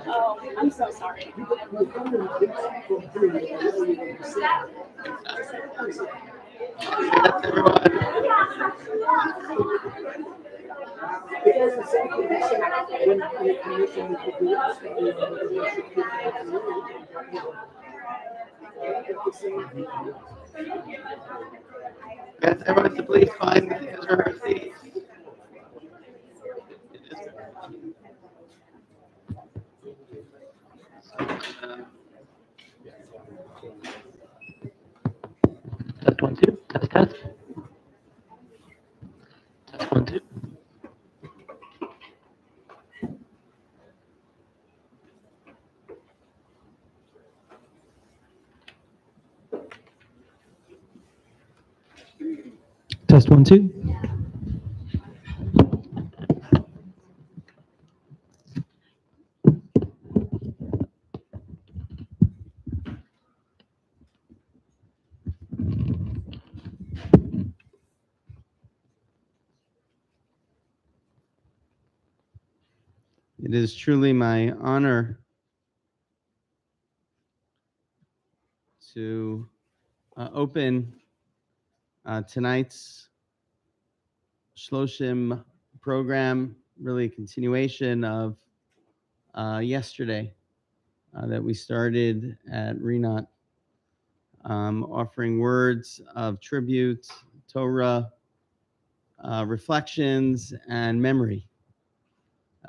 Oh, I'm so sorry. Yes, everyone to please find his or her seat. Test 1 2. Test. Test 1 2. Test 1 2. It is truly my honor to open tonight's Shloshim program, really a continuation of yesterday that we started at Renat, offering words of tribute, Torah, reflections, and memory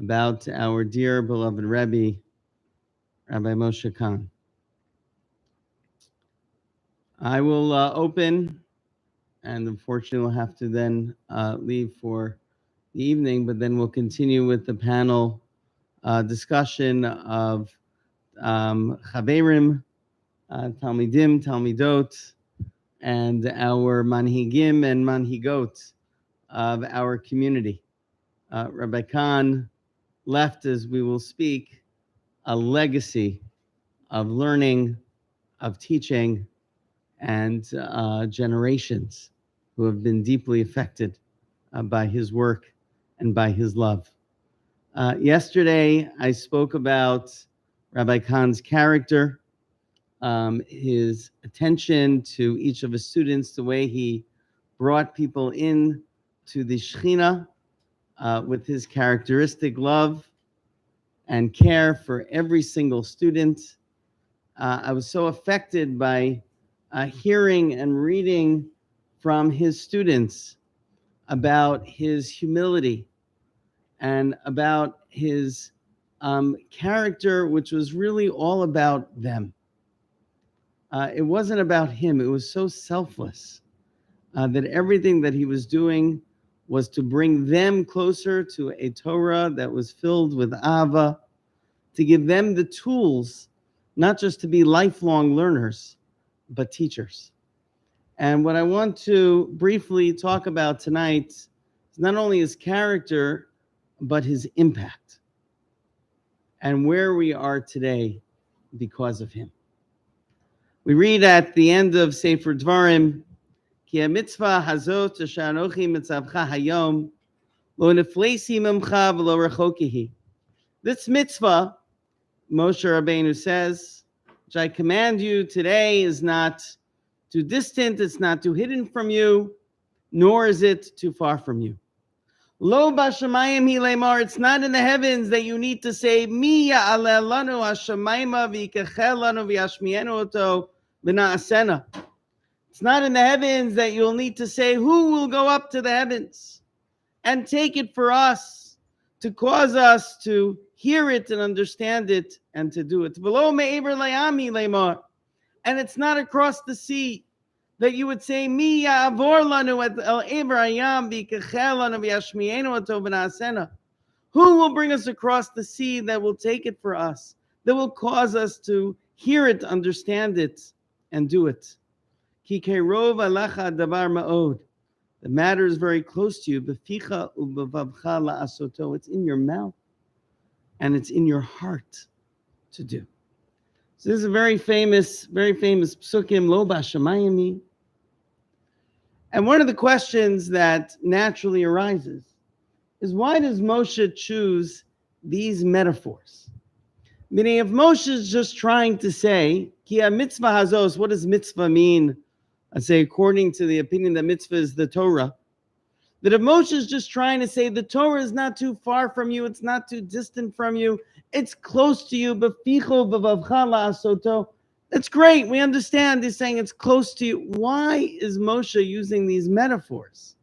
about our dear beloved Rebbe, Rabbi Moshe Kahn. I will open, and unfortunately we'll have to then leave for the evening, but then we'll continue with the panel discussion of Chaverim, Talmidim, Talmidot, and our manhigim and manhigot of our community. Rabbi Kahn left, as we will speak, a legacy of learning, of teaching, and generations who have been deeply affected by his work and by his love. Yesterday, I spoke about Rabbi Kahn's character, his attention to each of his students, the way he brought people in to the Shekhinah with his characteristic love and care for every single student. I was so affected by hearing and reading from his students about his humility and about his character, which was really all about them. It wasn't about him. It was so selfless that everything that he was doing was to bring them closer to a Torah that was filled with Ava, to give them the tools, not just to be lifelong learners, but teachers. And what I want to briefly talk about tonight is not only his character, but his impact and where we are today because of him. We read at the end of Sefer Dvarim, Ki ha-mitzvah hazot asher anochi mitzavcha hayom lo neflesi memcha v'lo rechokihi. This mitzvah, Moshe Rabbeinu says, which I command you today, is not too distant, it's not too hidden from you, nor is it too far from you. Lo b'shamayim hi leimar, it's not in the heavens that you need to say, Mi ya'aleh lanu hashamayma v'yikachel lanu v'yashmienu oto v'na'asena. It's not in the heavens that you'll need to say, who will go up to the heavens and take it for us, to cause us to hear it and understand it and to do it. V'lo me'ever layami leimar. And it's not across the sea that you would say, Mi ya'avor lanu et el ever hayam v'yikachel lanu v'yashmienu oto v'na'asena. Who will bring us across the sea that will take it for us, that will cause us to hear it, understand it, and do it? Ki kerov alecha davar ma'od. The matter is very close to you. Beficha ubevavcha la'asoto. It's in your mouth and it's in your heart to do. So this is a very famous psukim, lo b'shamayim. And one of the questions that naturally arises is, why does Moshe choose these metaphors? Meaning, if Moshe is just trying to say, Ki ha-mitzvah hazos, what does mitzvah mean? I say, according to the opinion that mitzvah is the Torah, that if Moshe is just trying to say the Torah is not too far from you, it's not too distant from you, it's close to you, beficho b'vavcha la'asoto, that's great. We understand he's saying it's close to you. Why is Moshe using these metaphors?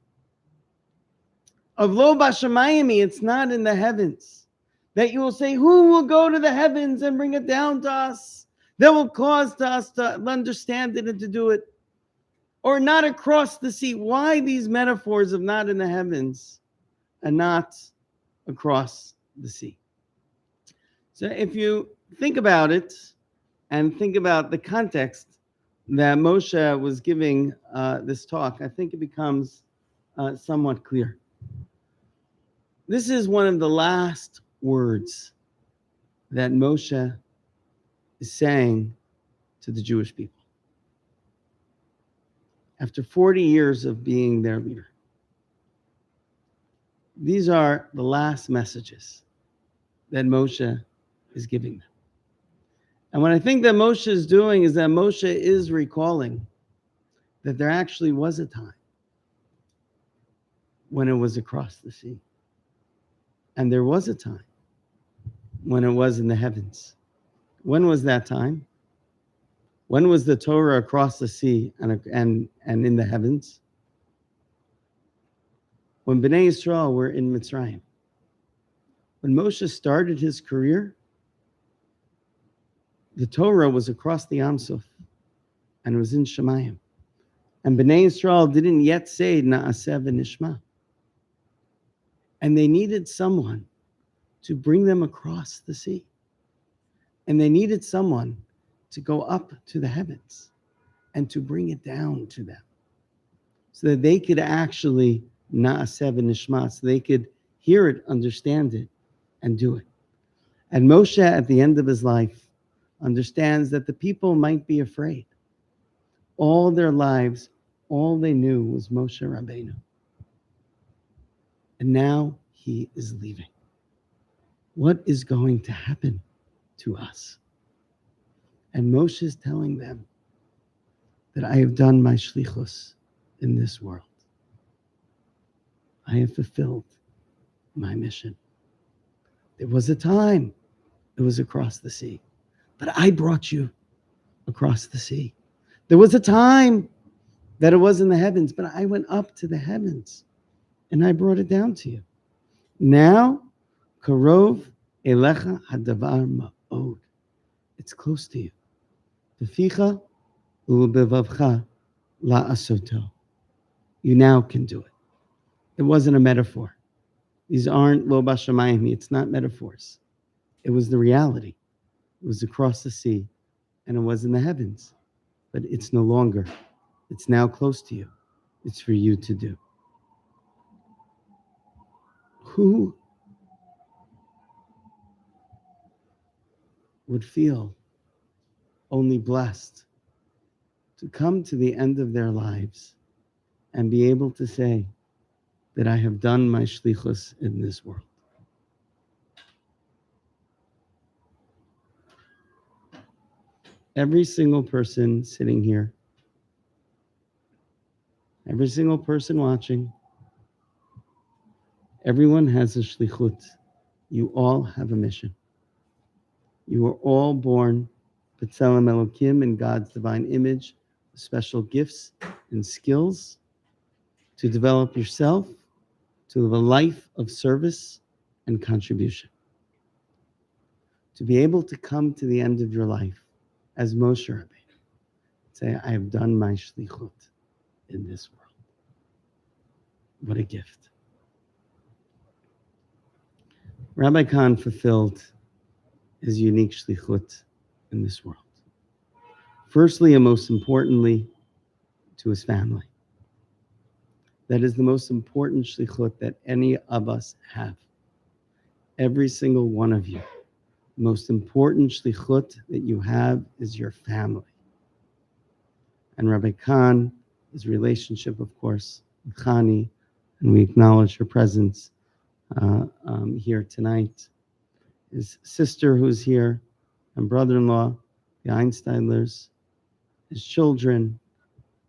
Of lo b'shamayim, it's not in the heavens. That you will say, who will go to the heavens and bring it down to us? That will cause us to understand it and to do it. Or not across the sea. Why these metaphors of not in the heavens and not across the sea? So if you think about it and think about the context that Moshe was giving this talk, I think it becomes somewhat clear. This is one of the last words that Moshe is saying to the Jewish people. After 40 years of being their leader. These are the last messages that Moshe is giving them. And what I think that Moshe is doing is that Moshe is recalling that there actually was a time when it was across the sea. And there was a time when it was in the heavens. When was that time? When was the Torah across the sea and in the heavens? When Bnei Yisrael were in Mitzrayim. When Moshe started his career, the Torah was across the Yam Suf and it was in Shemayim. And Bnei Yisrael didn't yet say Na'aseh v'nishma. And they needed someone to bring them across the sea. And they needed someone to go up to the heavens and to bring it down to them so that they could actually na'aseh v'nishma, so they could hear it, understand it, and do it. And Moshe, at the end of his life, understands that the people might be afraid. All their lives, all they knew was Moshe Rabbeinu. And now he is leaving. What is going to happen to us? And Moshe is telling them that I have done my shlichus in this world. I have fulfilled my mission. There was a time it was across the sea, but I brought you across the sea. There was a time that it was in the heavens, but I went up to the heavens and I brought it down to you. Now, karov elecha hadavar ma'od. It's close to you. Beficha u'bevavcha la'asoto. You now can do it. It wasn't a metaphor. These aren't lo bashamayim. It's not metaphors. It was the reality. It was across the sea, and it was in the heavens. But it's no longer. It's now close to you. It's for you to do. Who would feel only blessed to come to the end of their lives and be able to say that I have done my shlichus in this world? Every single person sitting here, every single person watching, everyone has a shlichut. You all have a mission. You are all born B'Tselem Elokim, in God's divine image, special gifts and skills to develop yourself, to live a life of service and contribution. To be able to come to the end of your life as Moshe Rabbeinu, say, I have done my shlichut in this world. What a gift. Rabbi Kahn fulfilled his unique shlichut in this world. Firstly, and most importantly, to his family. That is the most important shlichut that any of us have. Every single one of you. The most important shlichut that you have is your family. And Rabbi Kahn, his relationship, of course, with Chani, and we acknowledge her presence here tonight. His sister who's here, and brother-in-law, the Einsteinlers, his children,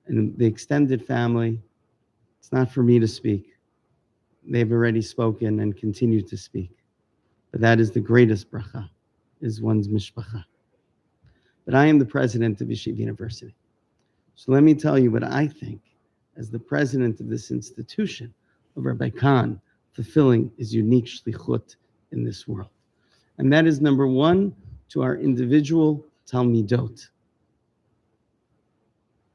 and the extended family. It's not for me to speak. They've already spoken and continue to speak. But that is the greatest bracha, is one's mishpacha. But I am the president of Yeshiva University. So let me tell you what I think as the president of this institution of Rabbi Kahn, fulfilling his unique shlichut in this world. And that is, number one, to our individual talmidot.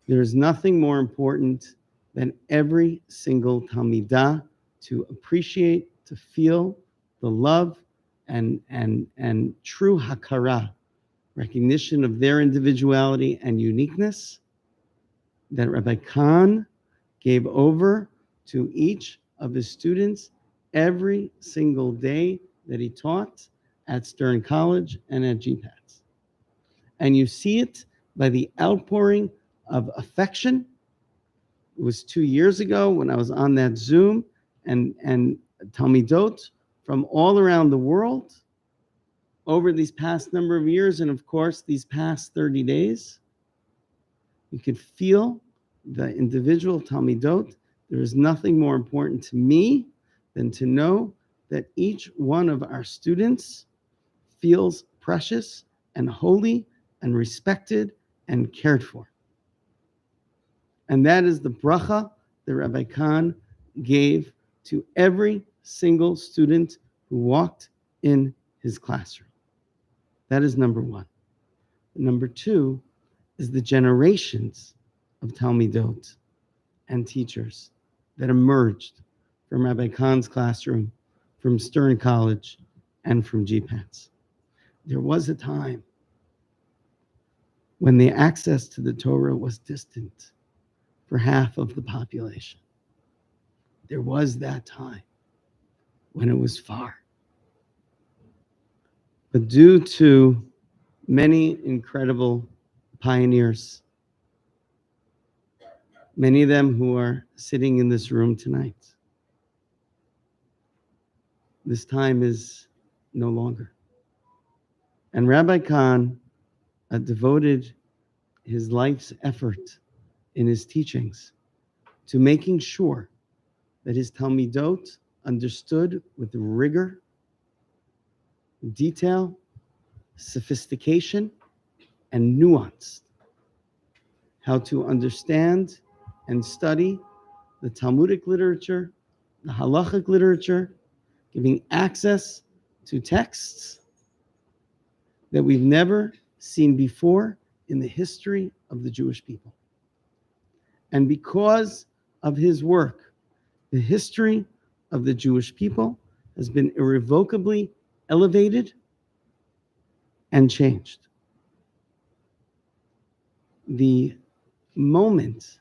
There is nothing more important than every single talmidah to appreciate, to feel the love and true hakara, recognition of their individuality and uniqueness that Rabbi Kahn gave over to each of his students every single day that he taught at Stern College and at GPATS. And you see it by the outpouring of affection. It was 2 years ago when I was on that Zoom, and Talmidot from all around the world over these past number of years, and of course, these past 30 days, you could feel the individual Talmidot. There is nothing more important to me than to know that each one of our students feels precious and holy and respected and cared for. And that is the bracha that Rabbi Kahn gave to every single student who walked in his classroom. That is number one. Number two is the generations of Talmidot and teachers that emerged from Rabbi Kahn's classroom, from Stern College, and from GPATS. There was a time when the access to the Torah was distant for half of the population. There was that time when it was far. But due to many incredible pioneers, many of them who are sitting in this room tonight, this time is no longer. And Rabbi Kahn devoted his life's effort in his teachings to making sure that his Talmidot understood with rigor, detail, sophistication, and nuance how to understand and study the Talmudic literature, the halachic literature, giving access to texts that we've never seen before in the history of the Jewish people. And because of his work, the history of the Jewish people has been irrevocably elevated and changed. The moment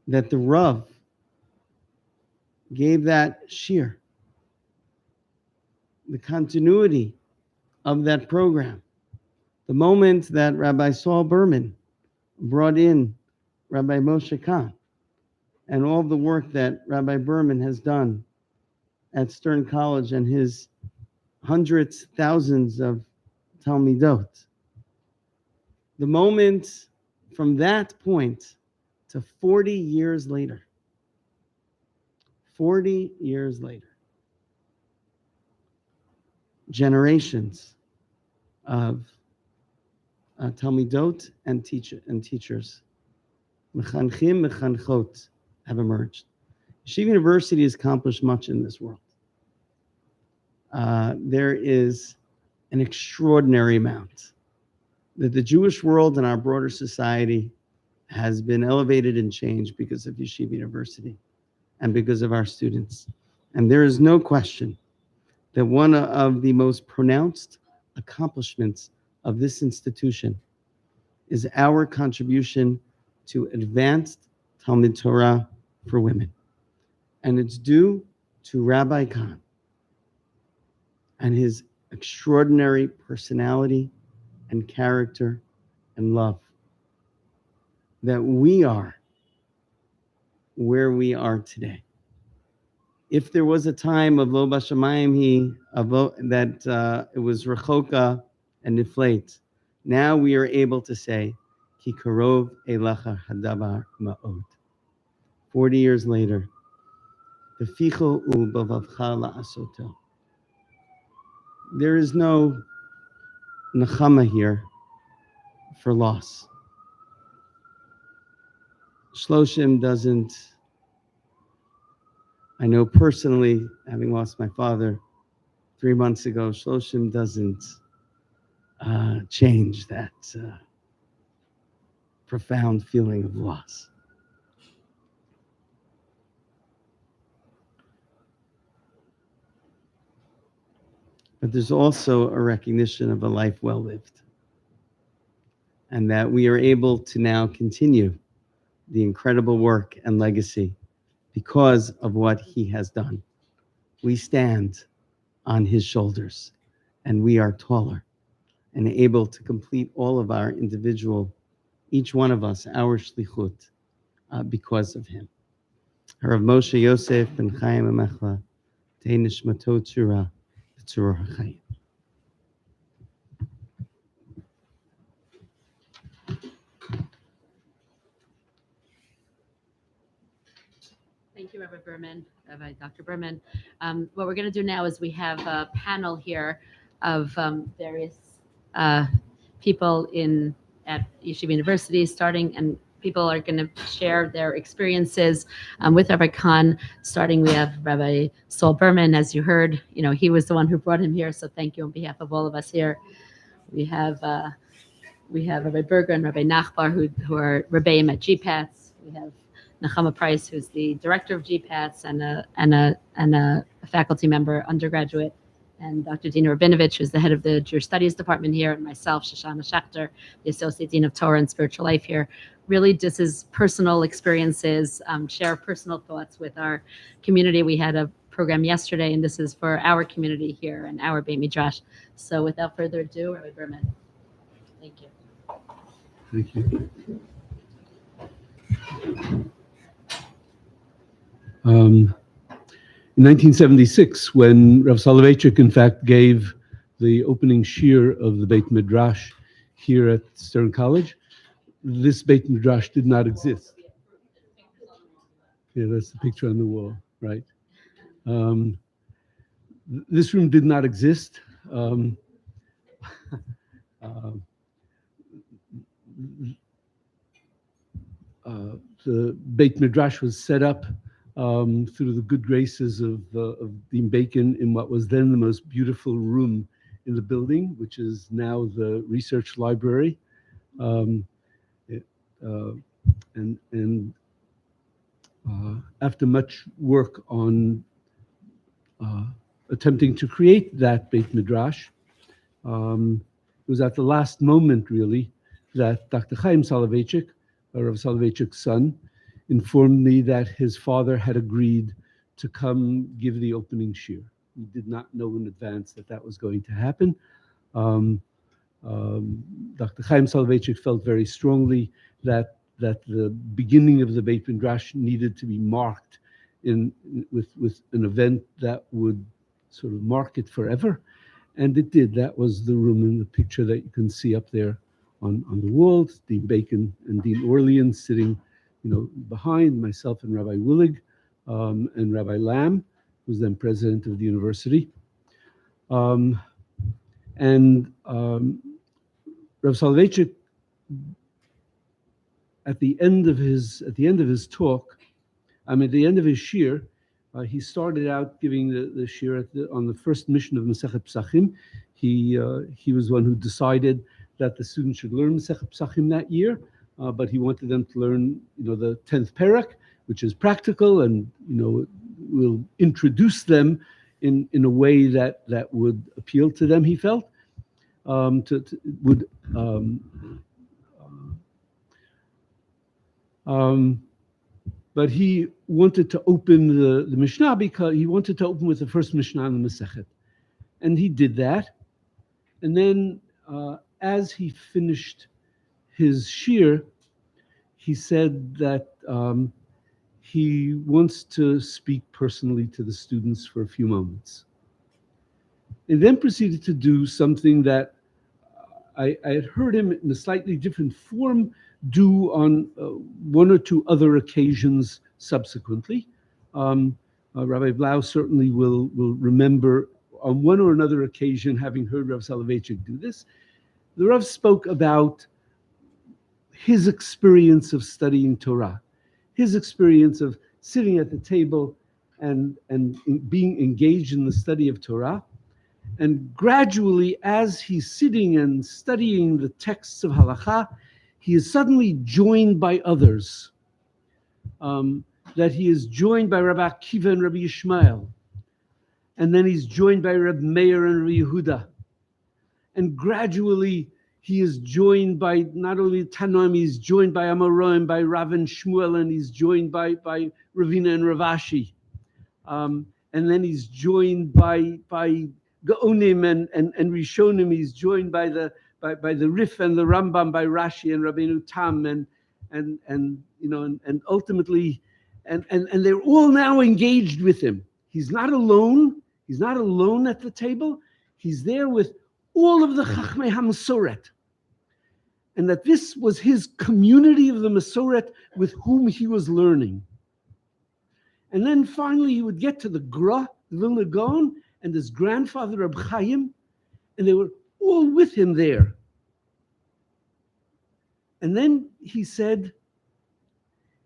that the Rav gave that shir, the continuity of that program, the moment that Rabbi Saul Berman brought in Rabbi Moshe Kahn and all the work that Rabbi Berman has done at Stern College and his hundreds, thousands of Talmidot. The moment from that point to 40 years later, 40 years later, generations of Talmidot and teachers, mechanchim, mechanchot, have emerged. Yeshiva University has accomplished much in this world. There is an extraordinary amount that the Jewish world and our broader society has been elevated and changed because of Yeshiva University and because of our students. And there is no question that one of the most pronounced accomplishments of this institution is our contribution to advanced Talmud Torah for women. And it's due to Rabbi Kahn and his extraordinary personality and character and love that we are where we are today. If there was a time of Lo Bashamayim that it was Rechoka and Niflate, now we are able to say, Ki Karov Elecha Hadabar Ma'od. 40 years later, Beficho Ubavavcha La'asoto. There is no nechama here for loss. Shloshim doesn't, I know personally, having lost my father 3 months ago, Shloshim doesn't change that profound feeling of loss. But there's also a recognition of a life well lived, and that we are able to now continue the incredible work and legacy because of what he has done. We stand on his shoulders, and we are taller and able to complete all of our individual, each one of us, our shlichut, because of him. Harav Moshe Yosef ben Chaim Amechla, Tei Nishmato Tzura, B'tzura HaChaim. Thank you, Rabbi Berman, Rabbi Dr. Berman. What we're going to do now is we have a panel here of various people at Yeshiva University starting, and people are going to share their experiences with Rabbi Kahn. Starting, we have Rabbi Saul Berman, as you heard. He was the one who brought him here, so thank you on behalf of all of us here. We have Rabbi Berger and Rabbi Nachbar, who are Rebbeim at GPATS. We have Nechama Price, who's the director of GPATS and a faculty member, undergraduate and Dr. Dina Rabinovich, who's the head of the Jewish Studies Department here, and myself, Shoshana Schechter, the Associate Dean of Torah and Spiritual Life here. Really, this is personal experiences, share personal thoughts with our community. We had a program yesterday, and this is for our community here and our Beit Midrash. So without further ado, Rabbi Berman. Thank you. Thank you. In 1976, when Rav Soloveitchik, in fact, gave the opening shir of the Beit Midrash here at Stern College, this Beit Midrash did not exist. Yeah, that's the picture on the wall, right? This room did not exist. The Beit Midrash was set up through the good graces of Dean Bacon in what was then the most beautiful room in the building, which is now the research library. After much work on attempting to create that Beit Midrash, it was at the last moment, really, that Dr. Chaim Soloveitchik, Rav Soloveitchik's son, informed me that his father had agreed to come give the opening shir. He did not know in advance that that was going to happen. Dr. Chaim Soloveitchik felt very strongly that the beginning of the Beit Midrash needed to be marked with an event that would sort of mark it forever, and it did. That was the room in the picture that you can see up there on the wall. Dean Bacon and Dean Orleans sitting, behind myself and Rabbi Willig, and Rabbi Lamb, who was then president of the university. Rav Soloveitchik, at the end of his talk, at the end of his shir, he started out giving the shir on the first mission of Masechet Psachim. He was one who decided that the students should learn Masechet Psachim that year, but he wanted them to learn, the 10th parak, which is practical, and will introduce them in a way that would appeal to them. He felt but he wanted to open the Mishnah because he wanted to open with the first Mishnah in the Masechet, and he did that. And then, as he finished his shir, he said that he wants to speak personally to the students for a few moments. He then proceeded to do something that I had heard him in a slightly different form do on one or two other occasions subsequently. Rabbi Blau certainly will remember on one or another occasion having heard Rav Soloveitchik do this. The Rav spoke about his experience of studying Torah, his experience of sitting at the table and being engaged in the study of Torah. And gradually, as he's sitting and studying the texts of Halakha, he is suddenly joined by others. That he is joined by Rabbi Akiva and Rabbi Yishmael. And then he's joined by Rabbi Meir and Rabbi Yehuda. And gradually, he is joined by not only Tanoim, he's joined by Amoraim, by Rav and Shmuel, and he's joined by Ravina and Ravashi. And then he's joined by Gaonim and Rishonim. He's joined by the Rif and the Rambam, by Rashi and Rabbeinu Tam, and ultimately, and they're all now engaged with him. He's not alone. He's not alone at the table. He's there with all of the Chachmei HaMasoret. And that this was his community of the Masoret with whom he was learning. And then finally he would get to the Gra, the Vilna Gaon, and his grandfather Reb Chaim, and they were all with him there. And then he said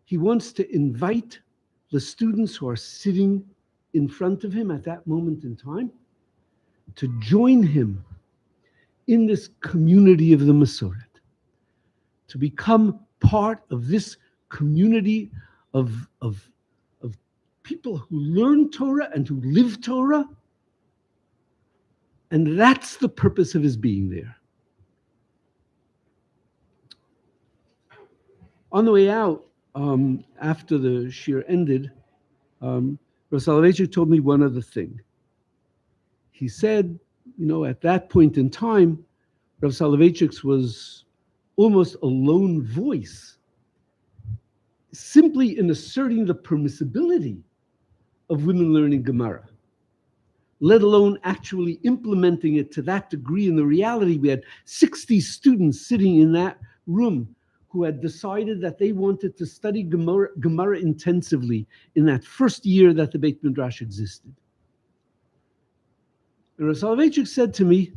he wants to invite the students who are sitting in front of him at that moment in time to join him in this community of the Masoret, to become part of this community of people who learn Torah and who live Torah, And that's the purpose of his being there. On the way out, after the shir ended, Rav Soloveitchik told me one other thing. He said, at that point in time, Rav Soloveitchik was almost a lone voice, simply in asserting the permissibility of women learning Gemara, let alone actually implementing it to that degree. In the reality, we had 60 students sitting in that room who had decided that they wanted to study Gemara intensively in that first year that the Beit Midrash existed. And Rav Soloveitchik said to me,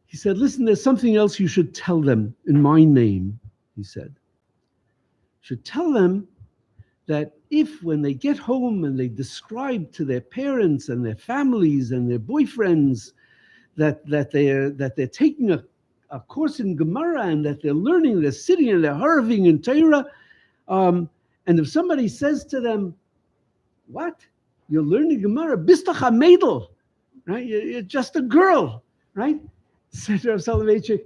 he said, listen, there's something else you should tell them in my name, he said. You should tell them that if when they get home and they describe to their parents and their families and their boyfriends that they're taking a course in Gemara and that they're learning, they're sitting and they're harving in Torah, and if somebody says to them, what? You're learning Gemara? Bist doch a Mädel, right? You're just a girl, right? Said Rav Soloveitchik,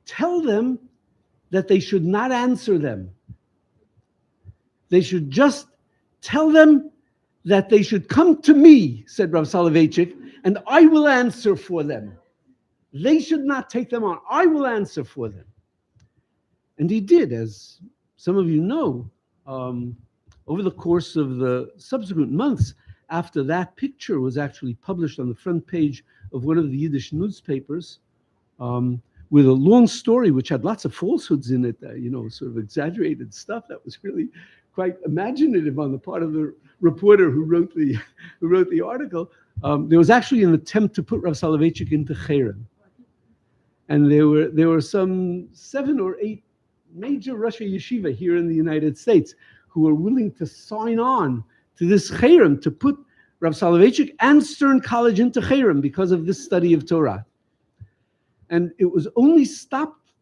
tell them that they should not answer them. They should just tell them that they should come to me, said Rav Soloveitchik, and I will answer for them. They should not take them on. I will answer for them. And he did, as some of you know, over the course of the subsequent months after that picture was actually published on the front page of one of the Yiddish newspapers, with a long story which had lots of falsehoods in it, sort of exaggerated stuff that was really quite imaginative on the part of the reporter who wrote the article. There was actually an attempt to put Rav Soloveitchik into Cherem. And there were some 7 or 8 major Rosh Yeshiva here in the United States who were willing to sign on to this Cherem to put Rav Soloveitchik and Stern College into Cherem because of this study of Torah. And it was only stopped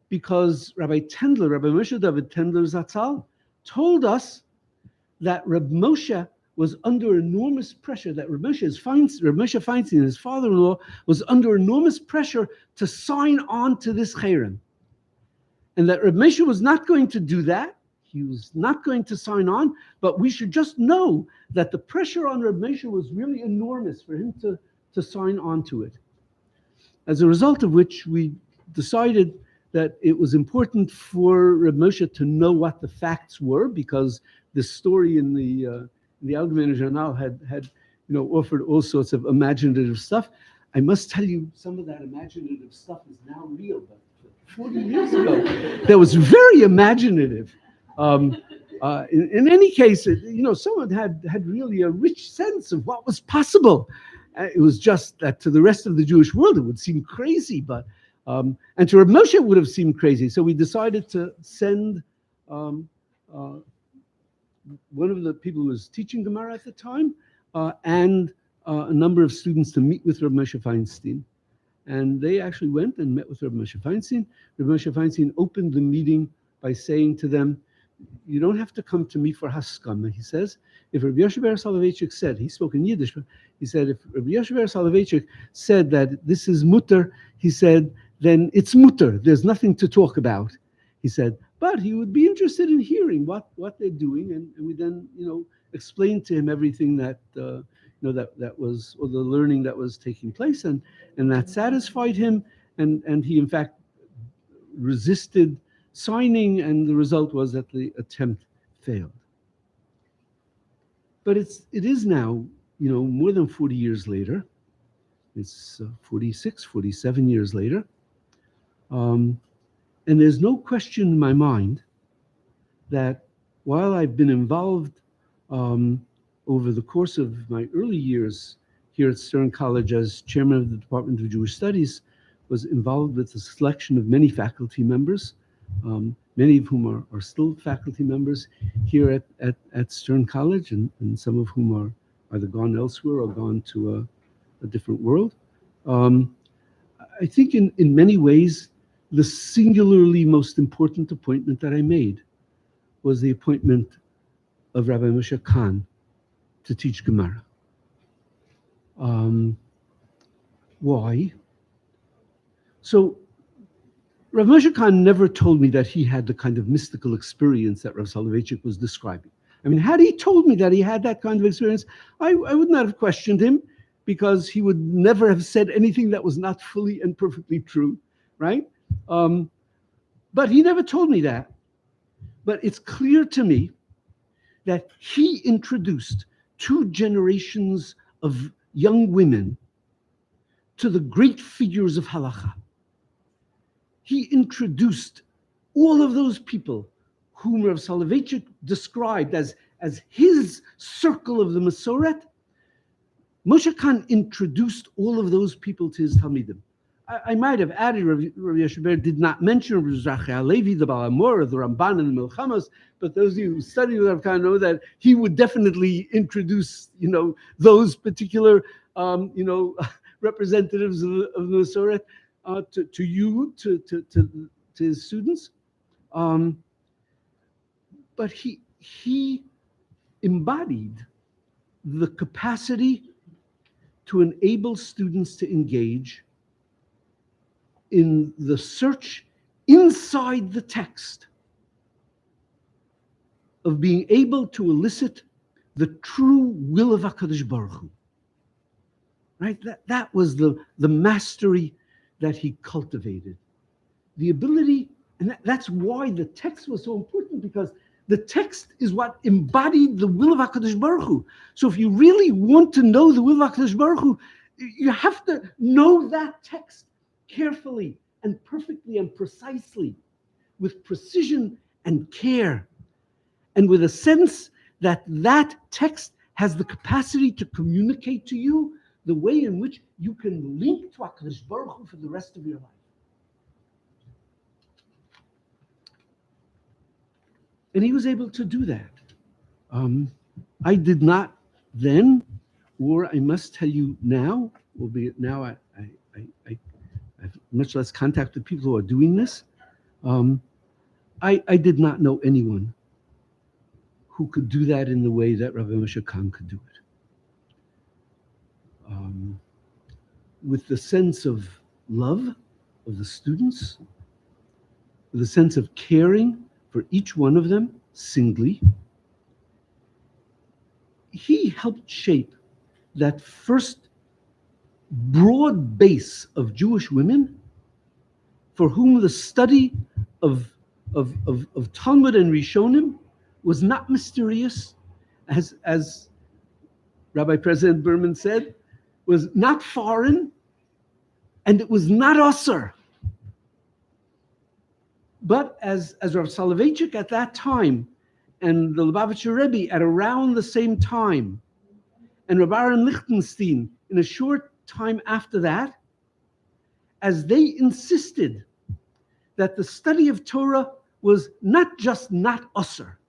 because Rabbi Moshe David Tendler Zatzal, told us that Reb Moshe was under enormous pressure, that Reb Moshe Feinstein, his father-in-law, was under enormous pressure to sign on to this Cherem. And that Reb Moshe was not going to do that. He was not going to sign on, but we should just know that the pressure on Reb Moshe was really enormous for him to sign on to it. As a result of which, we decided that it was important for Reb Moshe to know what the facts were, because the story in the Allgemeine Journal had offered all sorts of imaginative stuff. I must tell you, some of that imaginative stuff is now real, but 40 years ago, that was very imaginative. In any case, someone had really a rich sense of what was possible. It was just that to the rest of the Jewish world, it would seem crazy, and to Reb Moshe, it would have seemed crazy. So we decided to send one of the people who was teaching Gemara at the time and a number of students to meet with Reb Moshe Feinstein. And they actually went and met with Reb Moshe Feinstein. Reb Moshe Feinstein opened the meeting by saying to them, you don't have to come to me for haskama. He says, if Rabbi Yoshe Ber Soloveitchik said, he spoke in Yiddish, but he said, if Rabbi Yoshe Ber Soloveitchik said that this is mutter, he said, then it's mutter. There's nothing to talk about. He said, but he would be interested in hearing what they're doing, and we then explained to him everything that that was, or the learning that was taking place, and that satisfied him, and he in fact resisted signing, and the result was that the attempt failed. But it is now, more than 40 years later. It's 46, 47 years later. And there's no question in my mind that while I've been involved over the course of my early years here at Stern College as chairman of the Department of Jewish Studies, was involved with the selection of many faculty members, many of whom are still faculty members here at Stern College, and some of whom are either gone elsewhere or gone to a different world. I think in many ways, the singularly most important appointment that I made was the appointment of Rabbi Moshe Kahn to teach Gemara. Why? So Rav Moshe Kahn never told me that he had the kind of mystical experience that Rav Soloveitchik was describing. I mean, had he told me that he had that kind of experience, I would not have questioned him, because he would never have said anything that was not fully and perfectly true, right? But he never told me that. But it's clear to me that he introduced 2 generations of young women to the great figures of halacha. He introduced all of those people whom Rav Soloveitchik described as his circle of the Masoret. Moshe Kahn introduced all of those people to his Talmidim. I might have added, Rav Yeshuber did not mention Rav Zachariah Halevi, the Baal HaMor, the Ramban, and the Milchamas, but those of you who study with Rav Kahn know that he would definitely introduce, those particular, representatives of the Masoret to you, to his students. But he embodied the capacity to enable students to engage in the search inside the text of being able to elicit the true will of HaKadosh Baruch Hu. Right? That was the mastery that he cultivated. The ability, and that's why the text was so important, because the text is what embodied the will of HaKadosh Baruch Hu. So if you really want to know the will of HaKadosh Baruch Hu, you have to know that text carefully and perfectly and precisely, with precision and care, and with a sense that that text has the capacity to communicate to you the way in which you can link to HaKadosh Baruch Hu for the rest of your life. And he was able to do that. I did not then, or I must tell you now, albeit now I have much less contact with people who are doing this. I did not know anyone who could do that in the way that Rabbi Moshe Kahn could do it. With the sense of love of the students, with the sense of caring for each one of them singly. He helped shape that first broad base of Jewish women for whom the study of Talmud and Rishonim was not mysterious, as Rabbi President Berman said, was not foreign, and it was not usher. But as Rav Soloveitchik at that time, and the Lubavitcher Rebbe at around the same time, and Rabbi Aaron Lichtenstein in a short time after that, as they insisted that the study of Torah was not just not usher,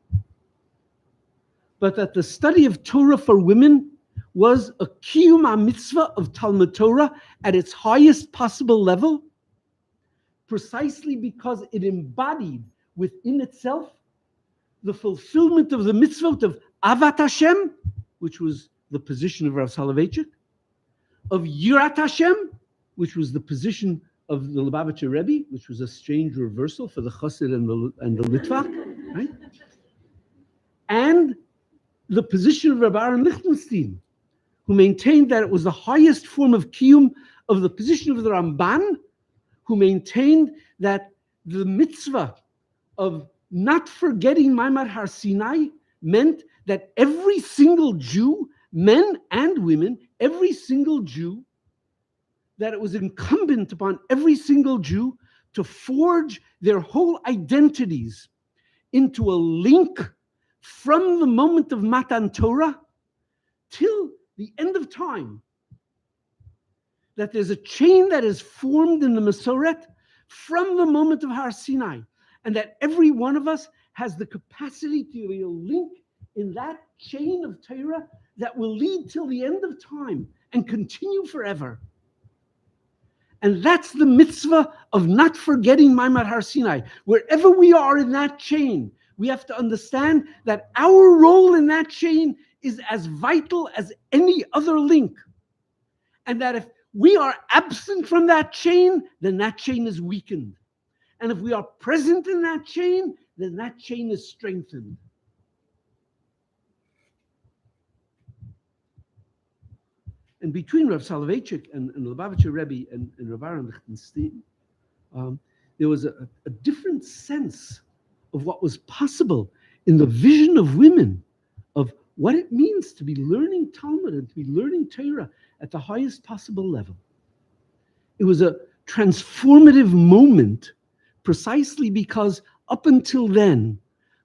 but that the study of Torah for women was a kiyum mitzvah of Talmud Torah at its highest possible level, precisely because it embodied within itself the fulfillment of the mitzvot of Avat Hashem, which was the position of Rav Soloveitchik, of Yirat Hashem, which was the position of the Lubavitcher Rebbe, which was a strange reversal for the Chassid and the Litvak, right? And the position of Rabbi Aaron Lichtenstein, who maintained that it was the highest form of kiyum of the position of the Ramban, who maintained that the mitzvah of not forgetting Maimar Har Sinai meant that every single Jew, men and women, every single Jew, that it was incumbent upon every single Jew to forge their whole identities into a link from the moment of Matan Torah till the end of time. That there's a chain that is formed in the Masoret from the moment of Har Sinai, and that every one of us has the capacity to be a link in that chain of Torah that will lead till the end of time and continue forever. And that's the mitzvah of not forgetting Maimar Har Sinai. Wherever we are in that chain, we have to understand that our role in that chain is as vital as any other link. And that if we are absent from that chain, then that chain is weakened. And if we are present in that chain, then that chain is strengthened. And between Rav Soloveitchik and Lubavitcher Rebbe and Rav Aaron Lichtenstein, there was a different sense of what was possible in the vision of women, of what it means to be learning Talmud and to be learning Torah at the highest possible level. It was a transformative moment precisely because up until then,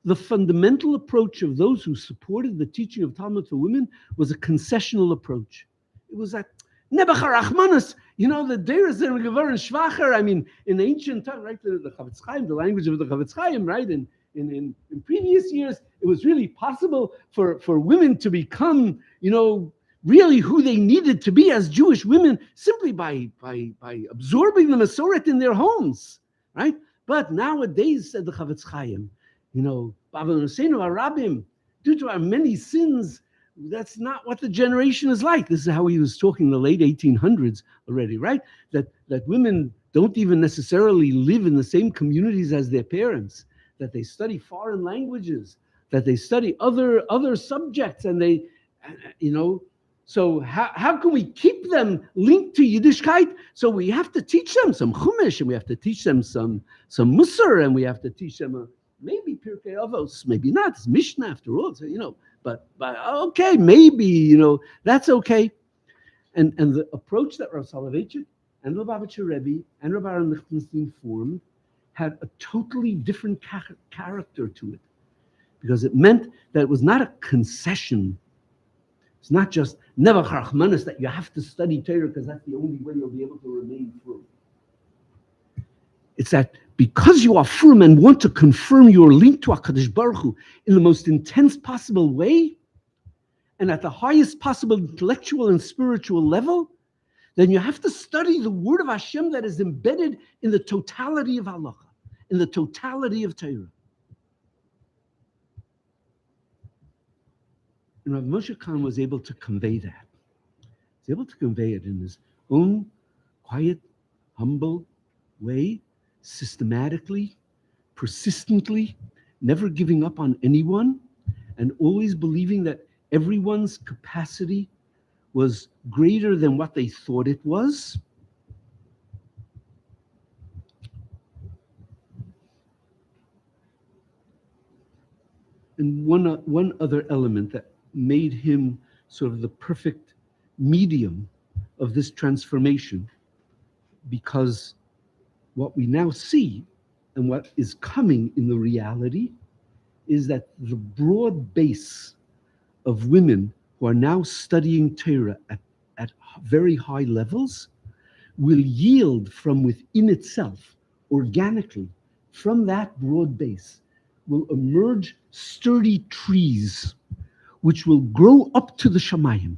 the fundamental approach of those who supported the teaching of Talmud for women was a concessional approach. It was that Nebachar Achmanas, the Deiras and Gevarin Schwacher. I mean, in ancient time, right, the Chavetz Chaim, the language of the Chavetz Chaim, right, in previous years, it was really possible for women to become, really who they needed to be as Jewish women simply by absorbing the Masoret in their homes, right? But nowadays, said the Chavetz Chaim, Bava Noseinu Arabim, due to our many sins, that's not what the generation is like. This is how he was talking in the late 1800s already, right? That women don't even necessarily live in the same communities as their parents, that they study foreign languages, that they study other subjects, and they, so how can we keep them linked to Yiddishkeit? So we have to teach them some Chumash, and we have to teach them some Musar, and we have to teach them maybe Pirkei Avos, maybe not. It's Mishnah after all, so, but okay, maybe, that's okay. And the approach that Rav Soloveitchik and Lubavitcher Rebbe and Rabbi Aaron Lichtenstein formed had a totally different character to it, because it meant that it was not a concession. It's not just Nebachar Achmanas that you have to study Torah because that's the only way you'll be able to remain frum. It's that because you are frum and want to confirm your link to HaKadosh Baruch Hu in the most intense possible way, and at the highest possible intellectual and spiritual level, then you have to study the word of Hashem that is embedded in the totality of halacha, in the totality of Torah. And Rav Moshe Kahn was able to convey that. He was able to convey it in his own quiet, humble way, systematically, persistently, never giving up on anyone, and always believing that everyone's capacity was greater than what they thought it was. And one other element that made him sort of the perfect medium of this transformation, because what we now see and what is coming in the reality is that the broad base of women who are now studying Torah at very high levels will yield from within itself, organically, from that broad base, will emerge sturdy trees which will grow up to the Shamayim,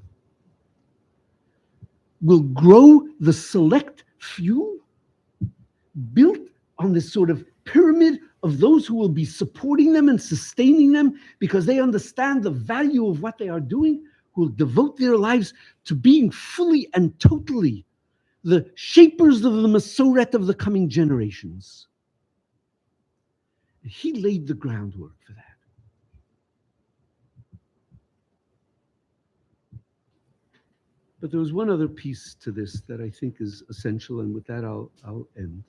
will grow the select few built on this sort of pyramid of those who will be supporting them and sustaining them because they understand the value of what they are doing, who will devote their lives to being fully and totally the shapers of the Masoret of the coming generations. He laid the groundwork for that. But there was one other piece to this that I think is essential, and with that I'll end.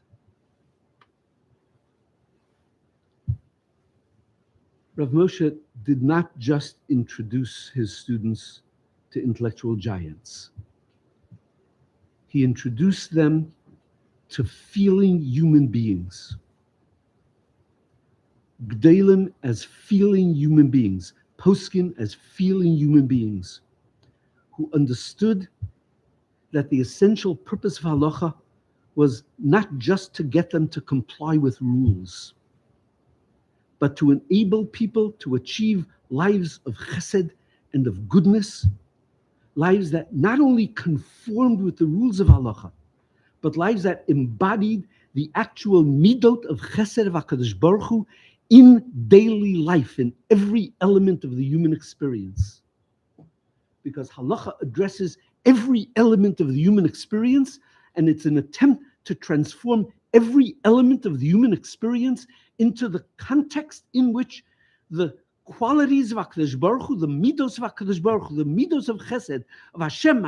Rav Moshe did not just introduce his students to intellectual giants. He introduced them to feeling human beings. G'deilim as feeling human beings, poskim as feeling human beings, who understood that the essential purpose of halacha was not just to get them to comply with rules, but to enable people to achieve lives of chesed and of goodness, lives that not only conformed with the rules of halacha, but lives that embodied the actual midot of chesed of HaKadosh Baruch Hu in daily life, in every element of the human experience. Because halacha addresses every element of the human experience, and it's an attempt to transform every element of the human experience into the context in which the qualities of HaKadosh Baruch Hu, the midos of HaKadosh Baruch Hu, the midos of Chesed, of Hashem,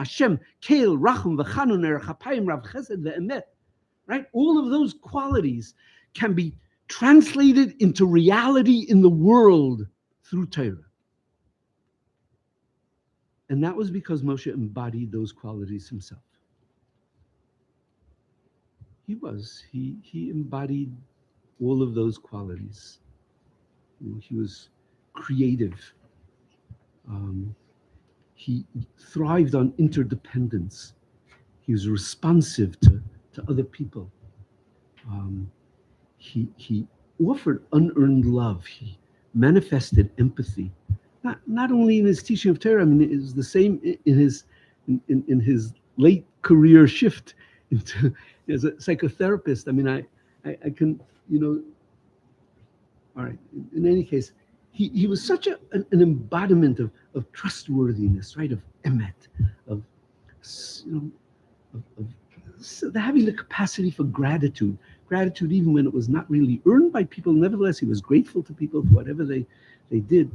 Keil, Rachum, V'chanun, Erech Hapayim, Rav Chesed, Ve'emet, right? All of those qualities can be translated into reality in the world through Torah. And that was because Moshe embodied those qualities himself. He embodied all of those qualities. He was creative. He thrived on interdependence. He was responsive to other people. He offered unearned love. He manifested empathy. Not only in his teaching of Torah, I mean, it was the same in his late career shift into as a psychotherapist. I mean, I can, all right. In any case, he was such an embodiment of trustworthiness, right? Of emet, of having the capacity for gratitude even when it was not really earned by people. Nevertheless, he was grateful to people for whatever they did.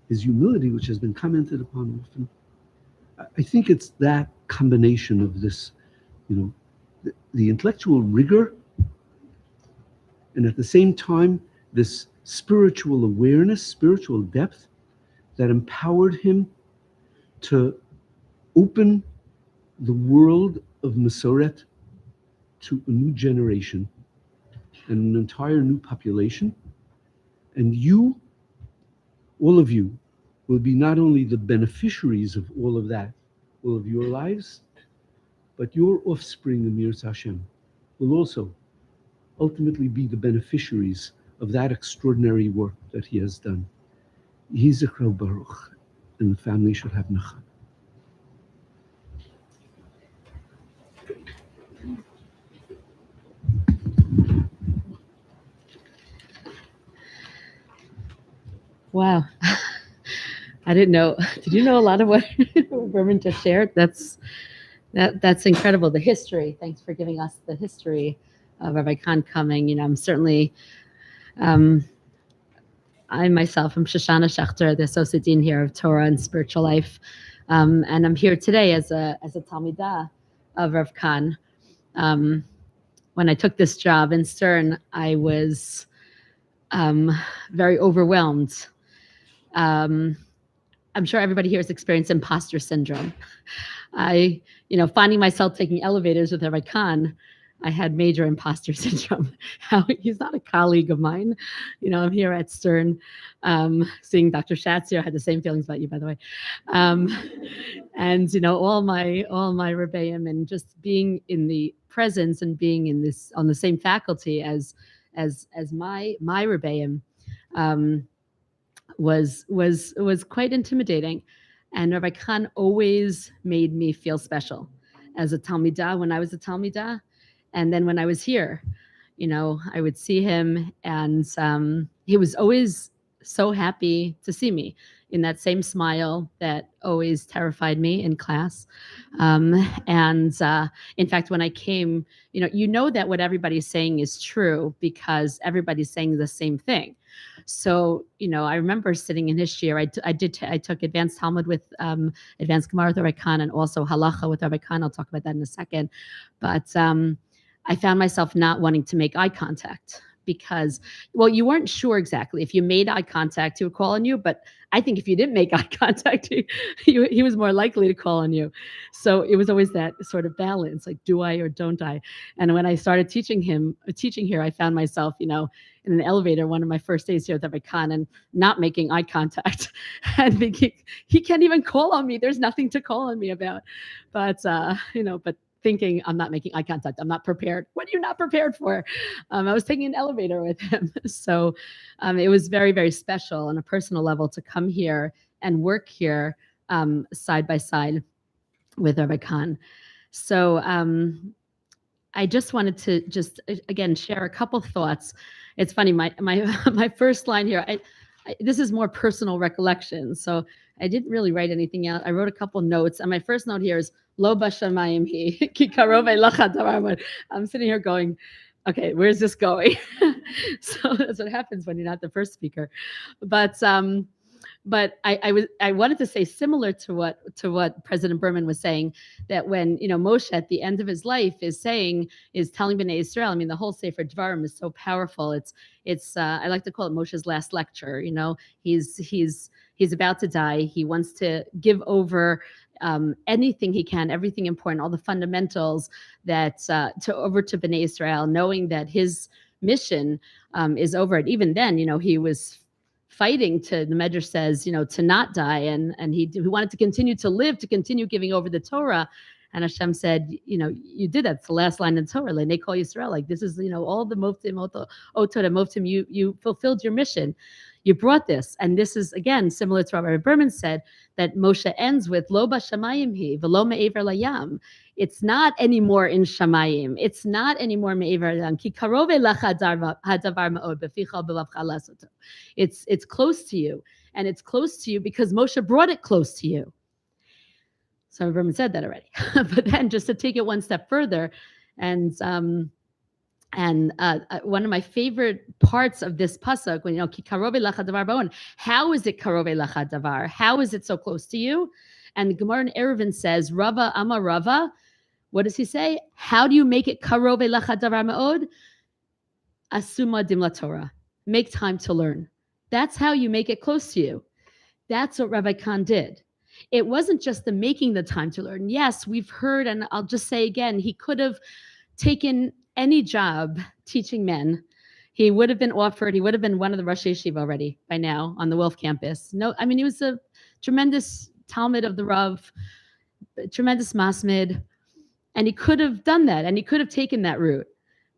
His humility, which has been commented upon often. I think it's that combination of this, the intellectual rigor, and at the same time, this spiritual awareness, spiritual depth that empowered him to open the world of Masoret to a new generation and an entire new population. And you, all of you, will be not only the beneficiaries of all of that, all of your lives, but your offspring, Amir Hashem, will also ultimately be the beneficiaries of that extraordinary work that he has done. Yeh Zichro Baruch, and the family should have Nachat. Wow. I didn't know. Did you know a lot of what Berman just shared? That's incredible. The history. Thanks for giving us the history of Rabbi Kahn coming. I'm certainly, I myself am Shoshana Schechter, the Associate Dean here of Torah and Spiritual Life. And I'm here today as a Talmidah of Rav Kahn. When I took this job in Stern, I was very overwhelmed. I'm sure everybody here has experienced imposter syndrome. Finding myself taking elevators with Rabbi Kahn, I had major imposter syndrome. He's not a colleague of mine. I'm here at Stern, seeing Dr. Schatz here. I had the same feelings about you, by the way. And all my Rebbeim, and just being in the presence and being on the same faculty as my Rebbeim, was quite intimidating. And Rabbi Kahn always made me feel special as a Talmidah when I was a Talmidah. And then when I was here, I would see him, and he was always so happy to see me, in that same smile that always terrified me in class. And in fact, when I came, that what everybody's saying is true because everybody's saying the same thing. So, I remember sitting in his chair. I took advanced Talmud with advanced Gemara with Rabbi Kahn, and also Halacha with Rabbi Kahn. I'll talk about that in a second. But I found myself not wanting to make eye contact because, you weren't sure exactly. If you made eye contact, he would call on you. But I think if you didn't make eye contact, he was more likely to call on you. So it was always that sort of balance, like, do I or don't I? And when I started teaching here, I found myself, in an elevator, one of my first days here with Rabbi Kahn, and not making eye contact and thinking, he can't even call on me. There's nothing to call on me about. But, but thinking, I'm not making eye contact. I'm not prepared. What are you not prepared for? I was taking an elevator with him. So it was very, very special on a personal level to come here and work here side by side with Rabbi Kahn. So I just wanted to again share a couple thoughts. It's funny, my first line here, this is more personal recollection. So I didn't really write anything out. I wrote a couple notes. And my first note here is Lo Bashamayim hi, ki karov elecha davar. I'm sitting here going, okay, where's this going? So that's what happens when you're not the first speaker. But I wanted to say similar to what President Berman was saying, that when Moshe at the end of his life is telling Bnei Israel, I mean the whole Sefer Dvarim is so powerful. It's I like to call it Moshe's last lecture. He's about to die. He wants to give over anything he can, everything important, all the fundamentals over to Bnei Israel, knowing that his mission is over. And even then, he was fighting the Medrash says, to not die. And he wanted to continue to live, to continue giving over the Torah. And Hashem said, you did that. It's the last line in Torah. They call Yisrael. Like this is, all the Moftim, Otoda, Moftim, you fulfilled your mission. You brought this. And this is, again, similar to what Rabbi Berman said, that Moshe ends with, Lo b'shamayim hi, v'lo me'ever layam. It's not anymore in Shamayim. It's not anymore me'ever layam. Ki karov elecha hadavar ma'od b'ficha b'lavcha lasoto. It's close to you. And it's close to you because Moshe brought it close to you. So Rabbi Berman said that already. But then just to take it one step further, and one of my favorite parts of this pasuk, when ki karov elecha davar ba'on, how is it karov elecha davar? How is it so close to you? And the Gemara in Eruvin says, Rava Amar Rava. What does he say? How do you make it karov elecha davar ma'od? Asuma dim laTorah. Make time to learn. That's how you make it close to you. That's what Rabbi Kahn did. It wasn't just the making the time to learn. Yes, we've heard, and I'll just say again, he could have taken any job teaching men. He would have been offered, he would have been one of the Rosh Yeshiva already by now on the Wolf campus. No, I mean, he was a tremendous Talmud of the Rav, tremendous Masmid, and he could have done that, and he could have taken that route.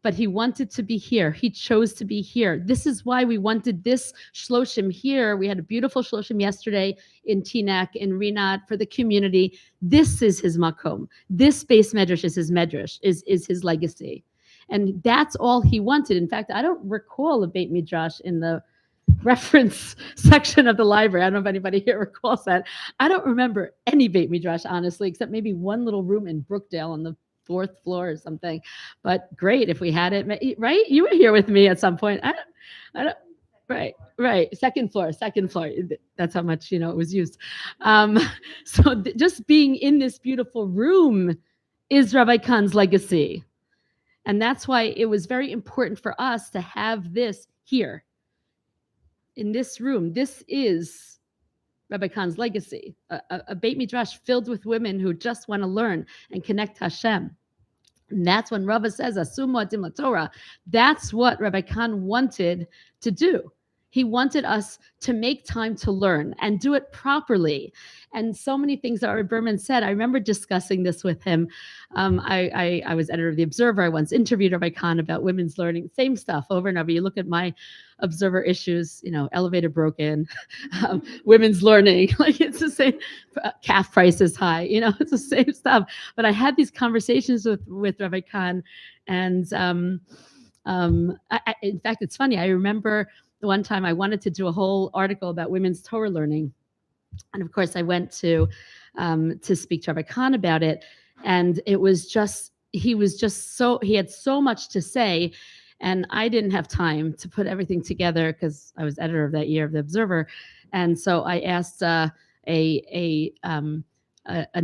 But he wanted to be here. He chose to be here. This is why we wanted this shloshim here. We had a beautiful shloshim yesterday in Teaneck, in Rinat, for the community. This is his makom. This base medrash is his medrash, is his legacy. And that's all he wanted. In fact, I don't recall a Beit Midrash in the reference section of the library. I don't know if anybody here recalls that. I don't remember any Beit Midrash, honestly, except maybe one little room in Brookdale on the 4th floor or something. But great if we had it, right? You were here with me at some point. I don't. Right. Second floor. That's how much, it was used. So just being in this beautiful room is Rabbi Kahn's legacy. And that's why it was very important for us to have this here in this room. This is Rabbi Kahn's legacy, a Beit Midrash filled with women who just want to learn and connect to Hashem. And that's when Rava says, Asuma dim Torah. That's what Rabbi Kahn wanted to do. He wanted us to make time to learn and do it properly. And so many things that Rabbi Berman said, I remember discussing this with him. I was editor of The Observer. I once interviewed Rabbi Kahn about women's learning, same stuff over and over. You look at my Observer issues, elevator broken, women's learning, like it's the same, calf price is high, it's the same stuff. But I had these conversations with Rabbi Kahn. And in fact, it's funny. I remember the one time I wanted to do a whole article about women's Torah learning. And of course I went to speak to Rabbi Kahn about it. And it was just, he had so much to say. And I didn't have time to put everything together because I was editor of that year of The Observer. And so I asked an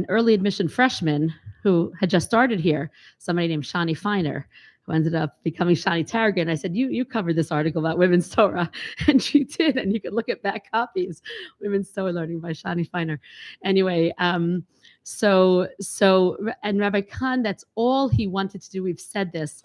early admission freshman who had just started here, somebody named Shani Feiner, who ended up becoming Shani Tarragon. I said, you covered this article about women's Torah. And she did. And you could look at back copies, Women's Torah Learning by Shani Feiner. Anyway, and Rabbi Kahn, that's all he wanted to do. We've said this.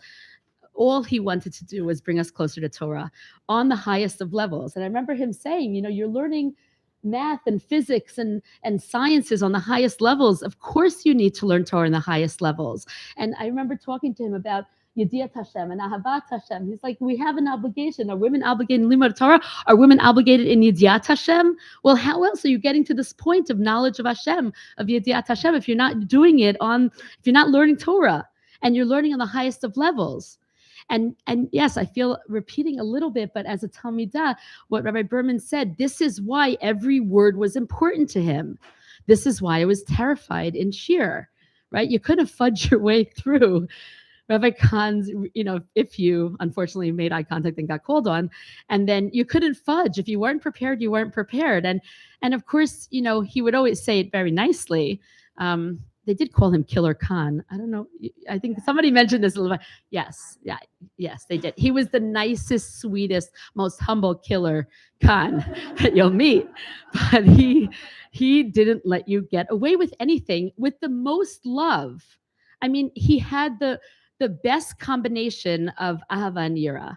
All he wanted to do was bring us closer to Torah on the highest of levels. And I remember him saying, you're learning math and physics and sciences on the highest levels. Of course you need to learn Torah in the highest levels. And I remember talking to him about Yediat Hashem and Ahavat Hashem. He's like, we have an obligation. Are women obligated in Limud Torah? Are women obligated in Yediat Hashem? Well, how else are you getting to this point of knowledge of Hashem, of Yediat Hashem, if you're not doing it if you're not learning Torah and you're learning on the highest of levels? And yes, I feel repeating a little bit, but as a Talmidah, what Rabbi Berman said, this is why every word was important to him. This is why I was terrified in Shir, right? You couldn't fudge your way through Rabbi Kahn's, if you unfortunately made eye contact and got called on, and then you couldn't fudge. If you weren't prepared, you weren't prepared. And of course, he would always say it very nicely. They did call him Killer Kahn. I don't know. I think somebody mentioned this a little bit. Yes, yeah, yes, they did. He was the nicest, sweetest, most humble Killer Kahn that you'll meet. But he didn't let you get away with anything with the most love. I mean, he had the best combination of ahava and yira.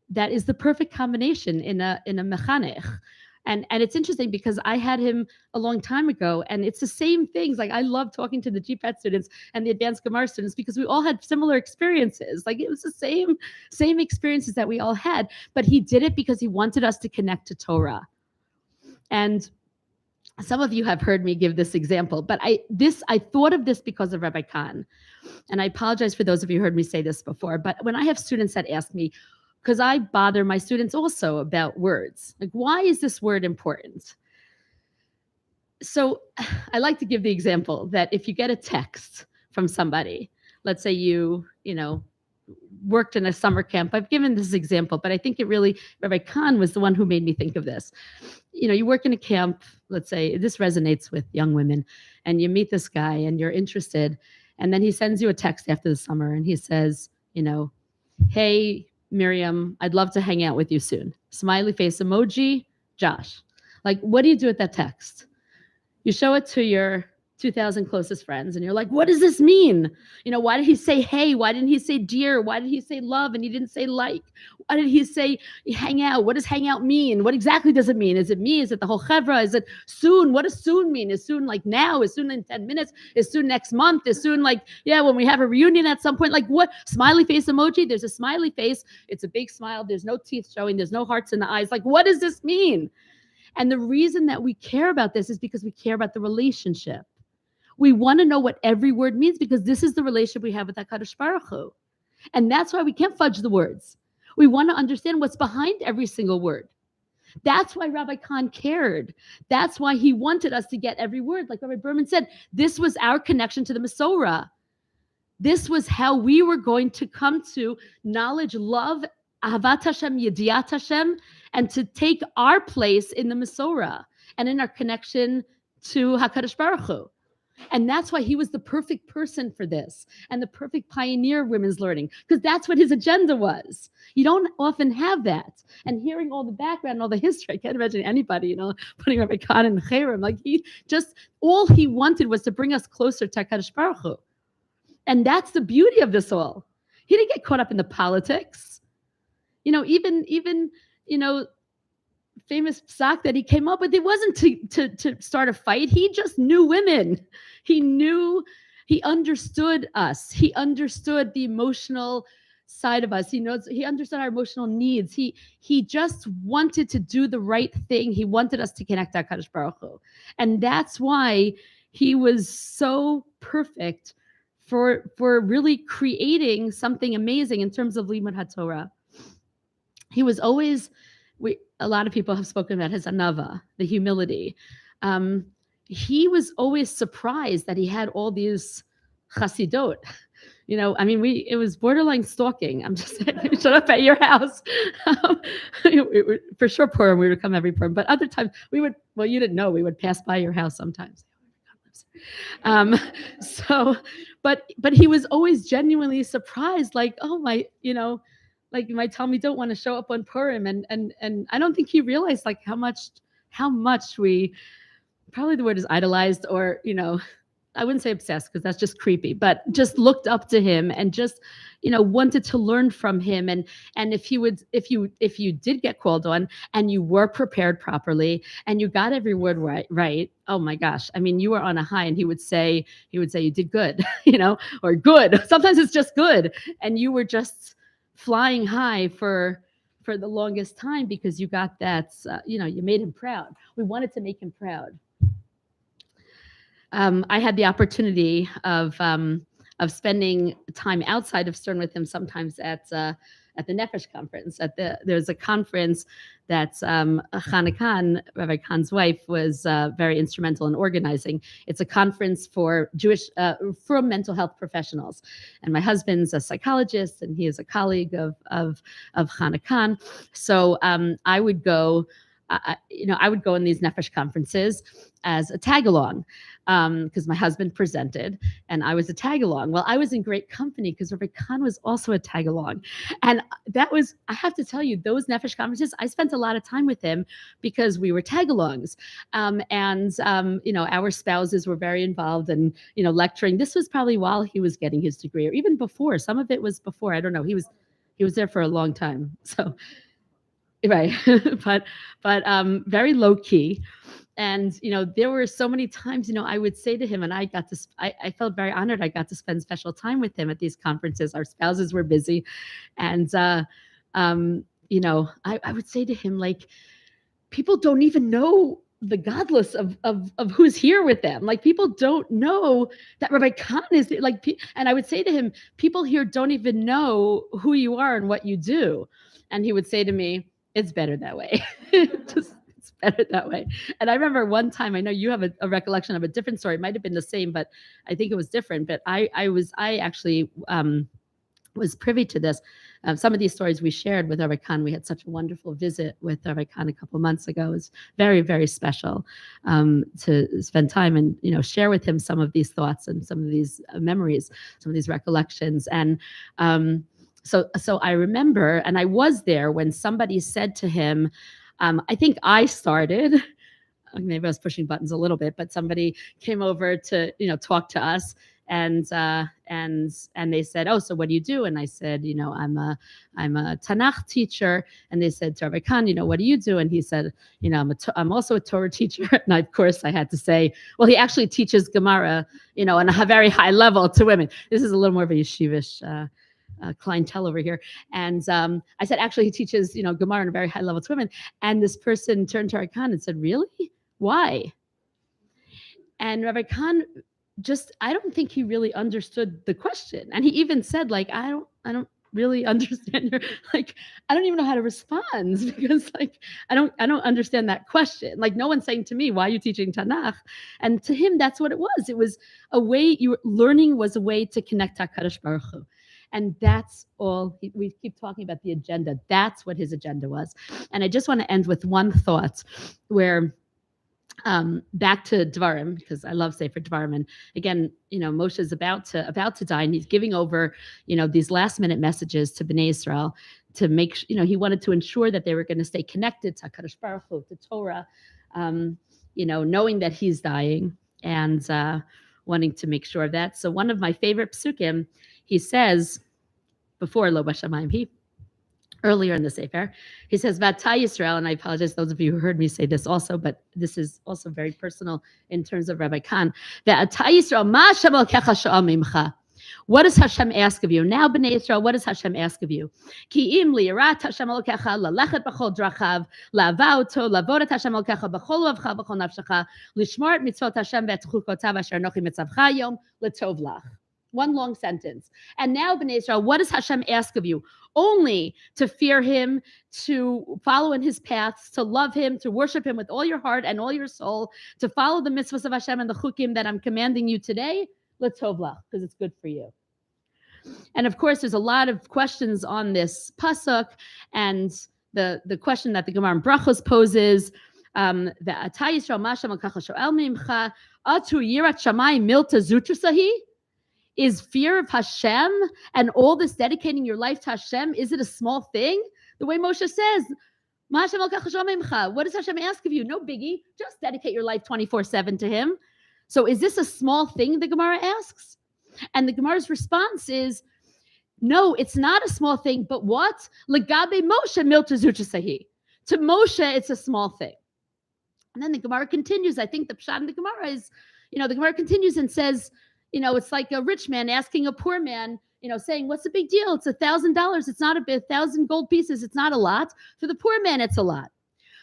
That is the perfect combination in a mechanech. And it's interesting because I had him a long time ago, and it's the same things. Like, I love talking to the GPAT students and the advanced Gemara students because we all had similar experiences. Like, it was the same experiences that we all had, but he did it because he wanted us to connect to Torah. And some of you have heard me give this example, but I thought of this because of Rabbi Kahn. And I apologize for those of you who heard me say this before, but when I have students that ask me, because I bother my students also about words, like, why is this word important? So I like to give the example that if you get a text from somebody, let's say you worked in a summer camp. I've given this example, but I think Rabbi Kahn was the one who made me think of this. You work in a camp, let's say this resonates with young women, and you meet this guy and you're interested. And then he sends you a text after the summer and he says, hey, Miriam, I'd love to hang out with you soon. Smiley face emoji, Josh. Like, what do you do with that text? You show it to your 2,000 closest friends and you're like, what does this mean? Why did he say hey? Why didn't he say dear? Why did he say love and he didn't say like? Why did he say hang out? What does hang out mean? What exactly does it mean? Is it me? Is it the whole chevra? Is it soon? What does soon mean? Is soon like now? Is soon in 10 minutes? Is soon next month? Is soon like, when we have a reunion at some point? Like, what? Smiley face emoji? There's a smiley face. It's a big smile. There's no teeth showing. There's no hearts in the eyes. Like, what does this mean? And the reason that we care about this is because we care about the relationship. We want to know what every word means because this is the relationship we have with HaKadosh Baruch Hu. And that's why we can't fudge the words. We want to understand what's behind every single word. That's why Rabbi Kahn cared. That's why he wanted us to get every word. Like Rabbi Berman said, this was our connection to the Masorah. This was how we were going to come to knowledge, love, Ahavat Hashem, Yediat Hashem, and to take our place in the Masorah and in our connection to HaKadosh Baruch Hu. And that's why he was the perfect person for this and the perfect pioneer of women's learning, because that's what his agenda was. You don't often have that. And hearing all the background, all the history, I can't imagine anybody, putting Rabbi Kahn in Cherem. Like, all he wanted was to bring us closer to HaKadosh Baruch Hu. And that's the beauty of this all. He didn't get caught up in the politics. Even famous psak that he came up with, it wasn't to start a fight. He just knew women. He understood us. He understood the emotional side of us. He understood our emotional needs. He just wanted to do the right thing. He wanted us to connect to HaKadosh Baruch Hu. And that's why he was so perfect for really creating something amazing in terms of Limud HaTorah. He was always, a lot of people have spoken about his anava, the humility. He was always surprised that he had all these chassidot. It was borderline stalking. I'm just saying, we showed up at your house. For sure, Purim, we would come every Purim, but other times you didn't know, we would pass by your house sometimes. But he was always genuinely surprised, like, oh my, like my Talmud don't want to show up on Purim, and I don't think he realized like how much we, probably the word is idolized, or I wouldn't say obsessed because that's just creepy, but just looked up to him and just wanted to learn from him. And if you did get called on and you were prepared properly and you got every word right, oh my gosh, you were on a high. And he would say you did good, or good. Sometimes it's just good, and you were just flying high for the longest time because you got that, you made him proud. We wanted to make him proud. I had the opportunity of spending time outside of Stern with him, sometimes at the Nefesh conference. There's a conference that Kahn, Rabbi Kahn's wife, was very instrumental in organizing. It's a conference for for mental health professionals. And my husband's a psychologist, and he is a colleague of Kahn. So I would go. I would go in these Nefesh conferences as a tag along because my husband presented and I was a tag along. Well, I was in great company because Rabbi Kahn was also a tag along. And that was, I have to tell you, those Nefesh conferences, I spent a lot of time with him because we were tag alongs. Our spouses were very involved in, lecturing. This was probably while he was getting his degree or even before. Some of it was before. I don't know. He was there for a long time. So right. but very low key. And, there were so many times, I would say to him, and I felt very honored. I got to spend special time with him at these conferences. Our spouses were busy. And, I would say to him, like, people don't even know the godless of who's here with them. Like, people don't know that Rabbi Kahn is like, and I would say to him, people here don't even know who you are and what you do. And he would say to me, it's better that way. It's better that way. And I remember one time, I know you have a recollection of a different story. It might have been the same, but I think it was different. But I actually was privy to this. Some of these stories we shared with Rabbi Kahn. We had such a wonderful visit with Rabbi Kahn a couple months ago. It was very, very special to spend time and share with him some of these thoughts and some of these memories, some of these recollections. And so I remember, and I was there when somebody said to him, I think I started. Maybe I was pushing buttons a little bit, but somebody came over to talk to us. And they said, oh, so what do you do? And I said, I'm a Tanakh teacher. And they said to Rabbi Kahn, what do you do? And he said, I'm also a Torah teacher. And of course I had to say, well, he actually teaches Gemara, on a very high level to women. This is a little more of a yeshivish clientele over here. And I said, actually, he teaches, Gemara on a very high level to women. And this person turned to Rabbi Kahn and said, really? Why? And Rabbi Kahn I don't think he really understood the question. And he even said, like, I don't really understand your, like, I don't even know how to respond because, like, I don't understand that question. Like, no one's saying to me, why are you teaching Tanakh? And to him, that's what it was. It was a way, learning was a way to connect to HaKadosh Baruch Hu. And that's all, we keep talking about the agenda. That's what his agenda was. And I just want to end with one thought where, back to Dvarim, because I love Sefer Dvarim. And again, Moshe is about to die, and he's giving over, these last minute messages to Bnei Israel to make, he wanted to ensure that they were going to stay connected to HaKadosh Baruch Hu, to Torah, knowing that he's dying and wanting to make sure of that. So one of my favorite psukim, he says, before Lo Bashamayim, earlier in the Sefer, he says, V'ata Yisrael, and I apologize to those of you who heard me say this also, but this is also very personal in terms of Rabbi Kahn. V'ata Yisrael, ma Hashem Elokecha she'al mimcha. What does Hashem ask of you? Now, Bnei Yisrael, what does Hashem ask of you? Ki im liyirat Hashem Elokecha lalechet b'chol drachav, la'ava oto, la'avod et Hashem Elokecha b'chol levcha b'chol nafshecha, lishmor et mitzvot Hashem ve'et chukotav asher anochi mitzavcha hayom l'tov lach. One long sentence. And now, Bnei Israel, what does Hashem ask of you? Only to fear him, to follow in his paths, to love him, to worship him with all your heart and all your soul, to follow the mitzvahs of Hashem and the chukim that I'm commanding you today, l'tov lach, because it's good for you. And of course, there's a lot of questions on this pasuk, and the question that the Gemara in Brachos poses, V'ata Yisrael ma Hashem Elokecha she'al mimcha, atu yirat shamayim milta zutrasahi. Is fear of Hashem and all this dedicating your life to Hashem, is it a small thing? The way Moshe says, what does Hashem ask of you? No biggie. Just dedicate your life 24/7 to him. So is this a small thing, the Gemara asks? And the Gemara's response is, no, it's not a small thing, but what? Legabe Moshe milta zutrasahi. To Moshe, it's a small thing. And then the Gemara continues. I think the pshat in the Gemara is, the Gemara continues and says, it's like a rich man asking a poor man, saying, what's the big deal? It's $1,000. It's not 1,000 gold pieces. It's not a lot. For the poor man, it's a lot.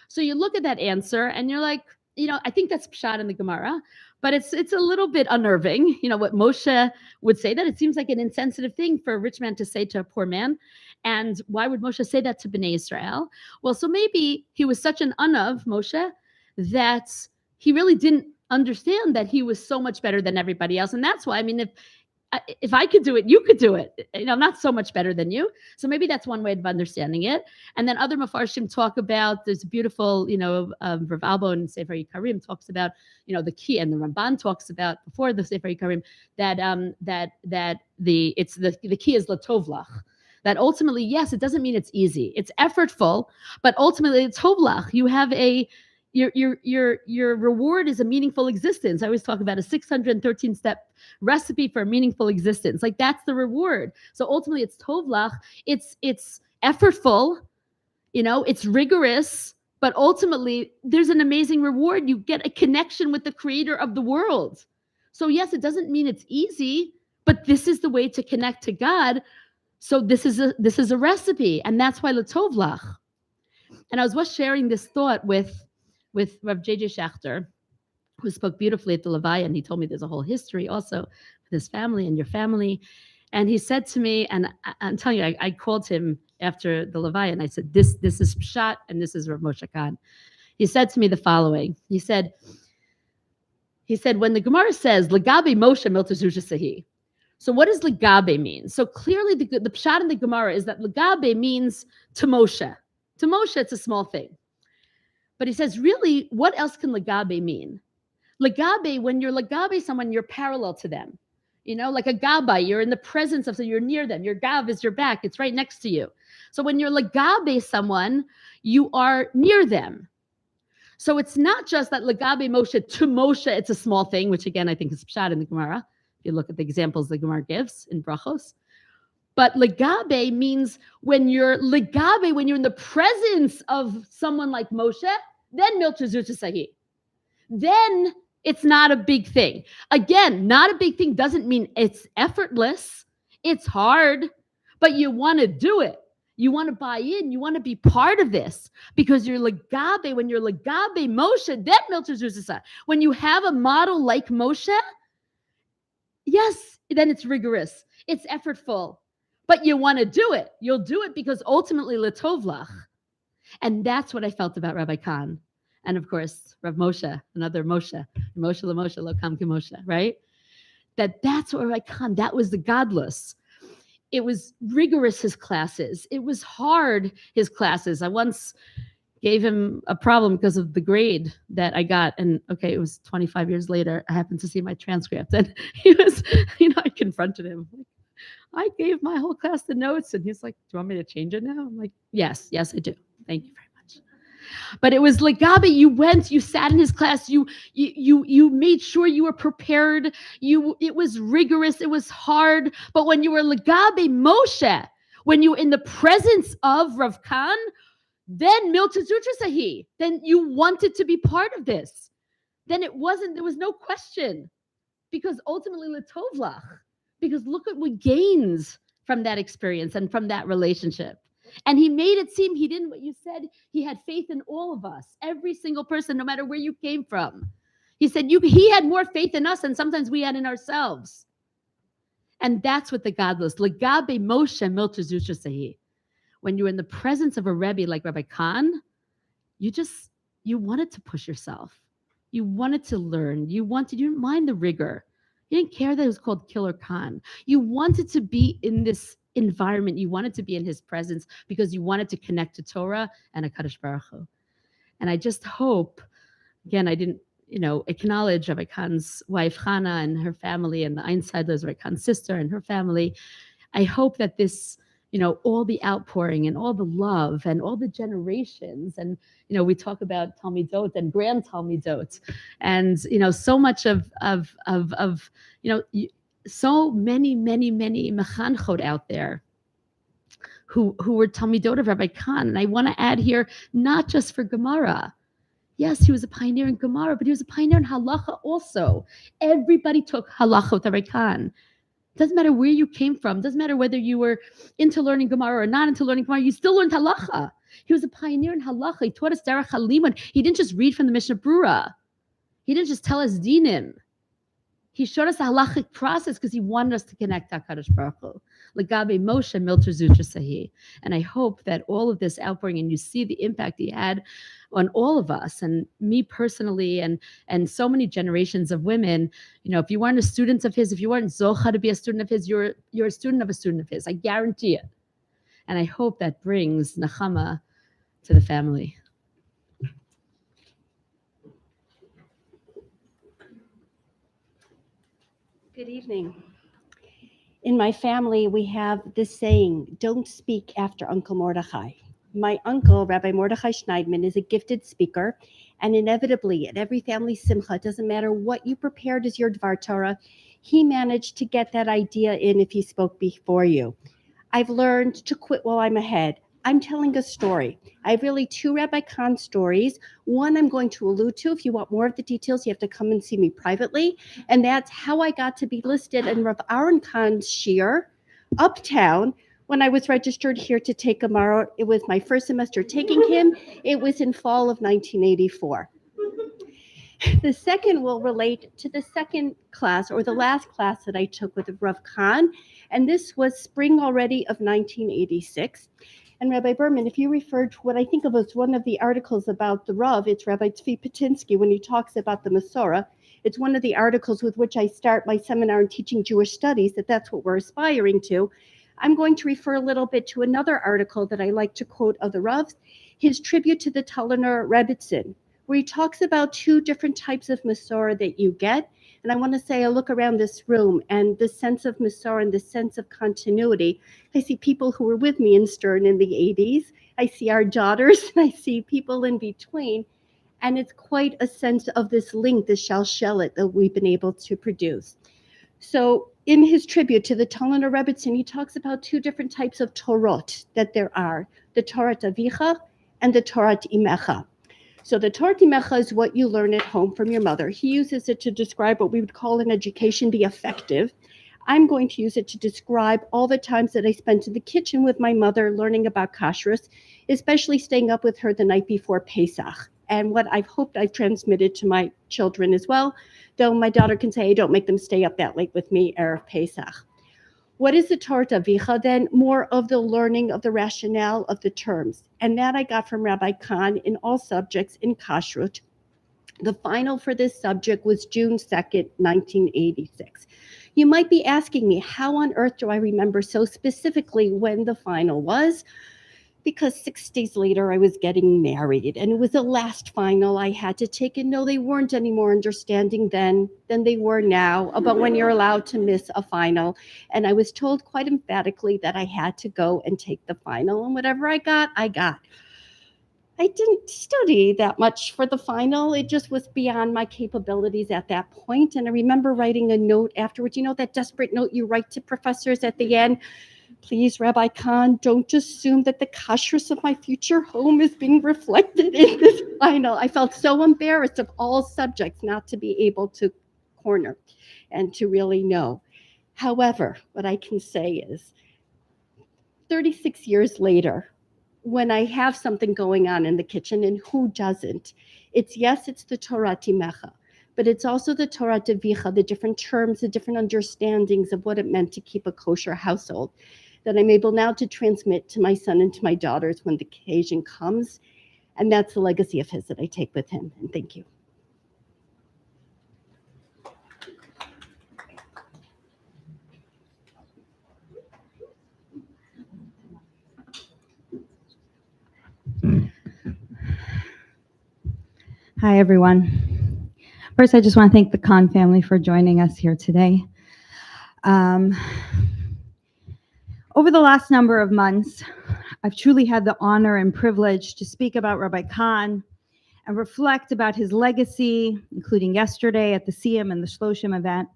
So you look at that answer and you're like, I think that's pshat in the Gemara, but it's a little bit unnerving. What Moshe would say, that it seems like an insensitive thing for a rich man to say to a poor man. And why would Moshe say that to Bnei Israel? Well, so maybe he was such an anav, Moshe, that he really didn't understand that he was so much better than everybody else. And that's why, if I could do it, you could do it. I'm not so much better than you. So maybe that's one way of understanding it. And then other Mefarshim talk about, there's a beautiful, Rav Albo in Sefer Yikarim talks about, the key, and the Ramban talks about before the Sefer Yikarim that the key is latovlach. That ultimately, yes, it doesn't mean it's easy. It's effortful, but ultimately it's tovlach. You have your reward is a meaningful existence. I always talk about a 613-step recipe for a meaningful existence. Like, that's the reward. So ultimately it's tovlach. It's effortful, it's rigorous, but ultimately there's an amazing reward. You get a connection with the creator of the world. So yes, it doesn't mean it's easy, but this is the way to connect to God. So this is a recipe, and that's why latovlach. And I was sharing this thought with Rav J.J. Schachter, who spoke beautifully at the Levaya, and he told me there's a whole history also with his family and your family. And he said to me, and I'm telling you, I called him after the Levaya, and I said, this is Pshat, and this is Rav Moshe Kahn. He said to me the following. He said, when the Gemara says, Legabe Moshe miltazusha sahi. So what does Legabe mean? So clearly the Pshat in the Gemara is that Legabe means to Moshe. To Moshe, it's a small thing. But he says, really, what else can Legabe mean? Legabe, when you're Legabe someone, you're parallel to them. Like a Gabbai, you're in the presence of, so you're near them. Your Gav is your back. It's right next to you. So when you're Legabe someone, you are near them. So it's not just that Legabe Moshe to Moshe, it's a small thing, which again, I think is pshat in the Gemara. If you look at the examples the Gemara gives in Brachos. But Legabe means when you're in the presence of someone like Moshe, then milchazut sahi. Then it's not a big thing. Again, not a big thing doesn't mean it's effortless. It's hard, but you want to do it. You want to buy in. You want to be part of this because you're Legabe. When you're Legabe Moshe, then milchazut sahi. When you have a model like Moshe, yes, then it's rigorous. It's effortful. But you want to do it. You'll do it because ultimately latovlach. And that's what I felt about Rabbi Kahn. And of course, Rav Moshe, another Moshe. Moshe LaMoshe, lo kam Moshe, right? That's what Rabbi Kahn, that was the godless. It was rigorous, his classes. It was hard, his classes. I once gave him a problem because of the grade that I got. And okay, it was 25 years later. I happened to see my transcript. And he was, I confronted him. I gave my whole class the notes, and he's like, "Do you want me to change it now?" I'm like, "Yes, I do. Thank you very much." But it was Legabe. You went, you sat in his class, you made sure you were prepared. It was rigorous, it was hard. But when you were Legabe Moshe, when you were in the presence of Rav Kahn, then miltazut sahi. Then you wanted to be part of this. Then there was no question, because ultimately latovlach. Because look at what gains from that experience and from that relationship. And he made it seem he didn't, what you said, he had faith in all of us, every single person, no matter where you came from. He said he had more faith in us than sometimes we had in ourselves. And that's what the godless, Legabe Moshe miltazut sahi. When you're in the presence of a Rebbe like Rabbi Kahn, you wanted to push yourself. You wanted to learn. You didn't mind the rigor. You didn't care that it was called Killer Kahn. You wanted to be in this environment. You wanted to be in his presence because you wanted to connect to Torah and HaKadosh Baruch Hu. And I just hope, again, I didn't, acknowledge Rabbi Kahn's wife, Hannah, and her family, and the Einsteidlers, Rabbi Kahn's sister and her family. I hope that this, all the outpouring and all the love and all the generations, and, we talk about Talmidot and grand Talmidot, and, so much of so many mechanchot out there who were Talmidot of Rabbi Kahn. And I want to add here, not just for Gemara. Yes, he was a pioneer in Gemara, but he was a pioneer in halacha also. Everybody took halacha with Rabbi Kahn. Doesn't matter where you came from. Doesn't matter whether you were into learning Gemara or not into learning Gemara. You still learned halacha. He was a pioneer in halacha. He taught us derech halimud. He didn't just read from the Mishnah Brura. He didn't just tell us dinim. He showed us the halachic process because he wanted us to connect to HaKadosh Baruch Hu. Legabe Moshe Milter Zutra Sahi. And I hope that all of this outpouring, and you see the impact he had on all of us, and me personally, and so many generations of women. You know, if you weren't a student of his, if you weren't zocha to be a student of his, you're a student of a student of his. I guarantee it. And I hope that brings nachama to the family. Good evening. In my family, we have this saying, don't speak after Uncle Mordechai. My uncle, Rabbi Mordechai Schneidman, is a gifted speaker, and inevitably at every family simcha, it doesn't matter what you prepared as your Dvar Torah, he managed to get that idea in if he spoke before you. I've learned to quit while I'm ahead. I'm telling a story. I have really two Rabbi Kahn stories. One I'm going to allude to. If you want more of the details, you have to come and see me privately. And that's how I got to be listed in Rav Aaron Kahn's shir, Uptown, when I was registered here to take Gemara. It was my first semester taking him. It was in fall of 1984. The second will relate to the second class, or the last class that I took with Rav Kahn. And this was spring already of 1986. And Rabbi Berman, if you refer to what I think of as one of the articles about the Rav, it's Rabbi Tzvi Patinsky when he talks about the Masorah. It's one of the articles with which I start my seminar in teaching Jewish studies, that's what we're aspiring to. I'm going to refer a little bit to another article that I like to quote of the Rav's, his tribute to the Talmud Rebbe, where he talks about two different types of Masorah that you get. And I want to say, I look around this room and the sense of Masorah and the sense of continuity. I see people who were with me in Stern in the 80s. I see our daughters, and I see people in between. And it's quite a sense of this link, the shalshelet that we've been able to produce. So in his tribute to the Talmud Rebbe, he talks about two different types of Torot that there are, the Torah Avicha and the Torah Imecha. So the Torah Imecha is what you learn at home from your mother. He uses it to describe what we would call in education be effective. I'm going to use it to describe all the times that I spent in the kitchen with my mother learning about kashrus, especially staying up with her the night before Pesach. And what I've hoped I've transmitted to my children as well, though my daughter can say, hey, don't make them stay up that late with me, Erev Pesach. What is the Torah Avicha then? More of the learning of the rationale of the terms. And that I got from Rabbi Kahn in all subjects in Kashrut. The final for this subject was June 2nd, 1986. You might be asking me, how on earth do I remember so specifically when the final was? Because 6 days later, I was getting married, and it was the last final I had to take. And no, they weren't any more understanding then than they were now about when you're allowed to miss a final. And I was told quite emphatically that I had to go and take the final, and whatever I got, I got. I didn't study that much for the final. It just was beyond my capabilities at that point. And I remember writing a note afterwards, you know, that desperate note you write to professors at the end. Please, Rabbi Kahn, don't assume that the kashrus of my future home is being reflected in this final. I felt so embarrassed of all subjects not to be able to corner and to really know. However, what I can say is 36 years later, when I have something going on in the kitchen, and who doesn't, it's the Torah Timecha, but it's also the Torah Avicha, the different terms, the different understandings of what it meant to keep a kosher household, that I'm able now to transmit to my son and to my daughters when the occasion comes. And that's the legacy of his that I take with him. And thank you. Hi, everyone. First, I just want to thank the Kahn family for joining us here today. Over the last number of months, I've truly had the honor and privilege to speak about Rabbi Kahn and reflect about his legacy, including yesterday at the Siyam and the Shloshim event.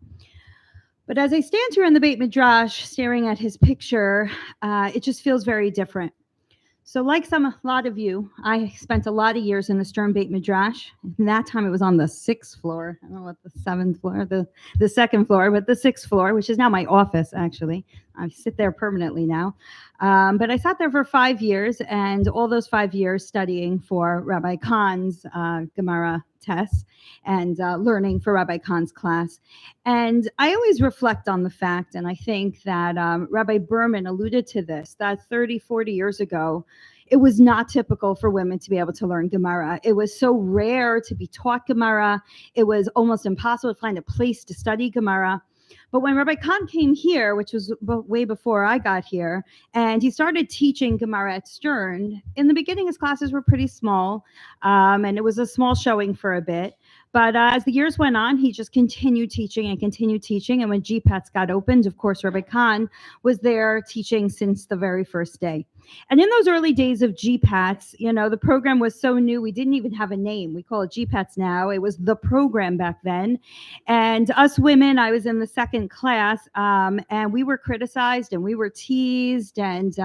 But as I stand here in the Beit Midrash staring at his picture, it just feels very different. So like a lot of you, I spent a lot of years in the Stern Beit Midrash. And that time it was on the 6th floor. I don't know what the 7th floor, the 2nd floor, but the 6th floor, which is now my office, actually. I sit there permanently now. But I sat there for 5 years, and all those 5 years studying for Rabbi Kahn's Gemara tests and learning for Rabbi Kahn's class. And I always reflect on the fact, and I think that Rabbi Berman alluded to this, that 30, 40 years ago, it was not typical for women to be able to learn Gemara. It was so rare to be taught Gemara. It was almost impossible to find a place to study Gemara. But when Rabbi Kahn came here, which was way before I got here, and he started teaching Gemara at Stern, in the beginning his classes were pretty small, and it was a small showing for a bit. But as the years went on, he just continued teaching and continued teaching. And when GPATs got opened, of course, Rabbi Kahn was there teaching since the very first day. And in those early days of GPATs, you know, the program was so new, we didn't even have a name. We call it GPATs now. It was the program back then. And us women, I was in the second class, and we were criticized and we were teased, and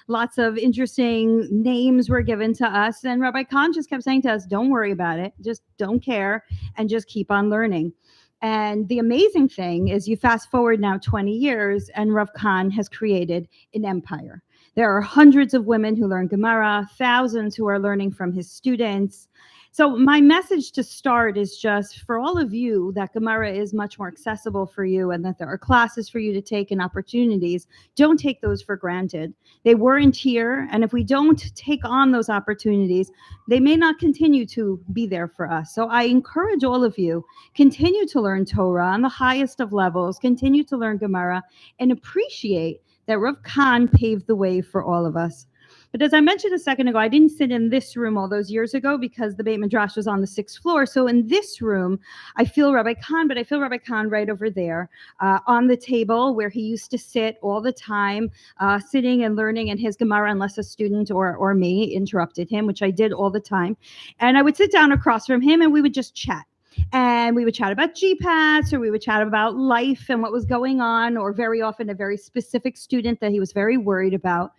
lots of interesting names were given to us. And Rabbi Kahn just kept saying to us, don't worry about it. Just don't care and just keep on learning. And the amazing thing is you fast forward now 20 years and Rav Kahn has created an empire. There are hundreds of women who learn Gemara, thousands who are learning from his students. So my message to start is just for all of you that Gemara is much more accessible for you and that there are classes for you to take and opportunities. Don't take those for granted. They weren't here, and if we don't take on those opportunities, they may not continue to be there for us. So I encourage all of you, continue to learn Torah on the highest of levels, continue to learn Gemara, and appreciate that Rav Kahn paved the way for all of us. But as I mentioned a second ago, I didn't sit in this room all those years ago because the Beit Midrash was on the 6th floor. So in this room, I feel Rabbi Kahn, but I feel Rabbi Kahn right over there on the table where he used to sit all the time, sitting and learning in his Gemara unless a student or me interrupted him, which I did all the time. And I would sit down across from him and we would just chat. And we would chat about GPATs, or we would chat about life and what was going on, or very often a very specific student that he was very worried about.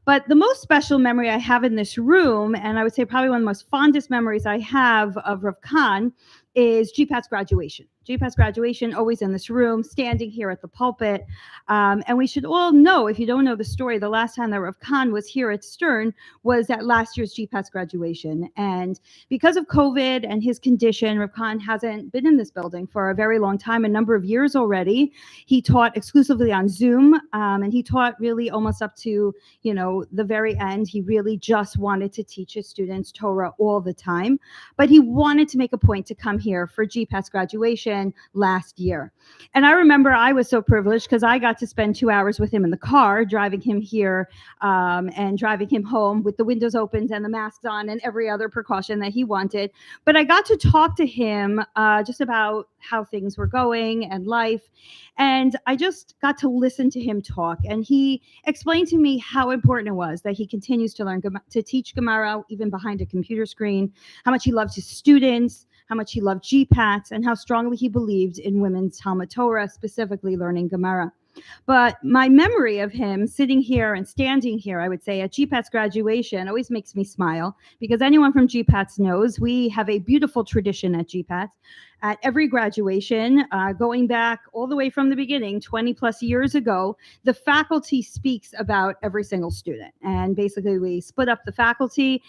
But the most special memory I have in this room, and I would say probably one of the most fondest memories I have of Rav Kahn, is GPAT's graduation. GPAT's graduation, always in this room, standing here at the pulpit. And we should all know, if you don't know the story, the last time that Rav Kahn was here at Stern was at last year's GPAT's graduation. And because of COVID and his condition, Rav Kahn hasn't been in this building for a very long time, a number of years already. He taught exclusively on Zoom, and he taught really almost up to, you know, the very end. He really just wanted to teach his students Torah all the time. But he wanted to make a point to come here for GPAT's graduation last year. And I remember I was so privileged because I got to spend 2 hours with him in the car, driving him here and driving him home with the windows opened and the masks on and every other precaution that he wanted. But I got to talk to him just about how things were going and life. And I just got to listen to him talk. And he explained to me how important it was that he continues to learn to teach Gemara even behind a computer screen, how much he loves his students, how much he loved GPATs, and how strongly he believed in women's Talmud Torah, specifically learning Gemara. But my memory of him sitting here and standing here, I would say, at GPAT's graduation always makes me smile, because anyone from GPATs knows we have a beautiful tradition at GPATs. At every graduation, going back all the way from the beginning, 20 plus years ago, the faculty speaks about every single student. And basically we split up the faculty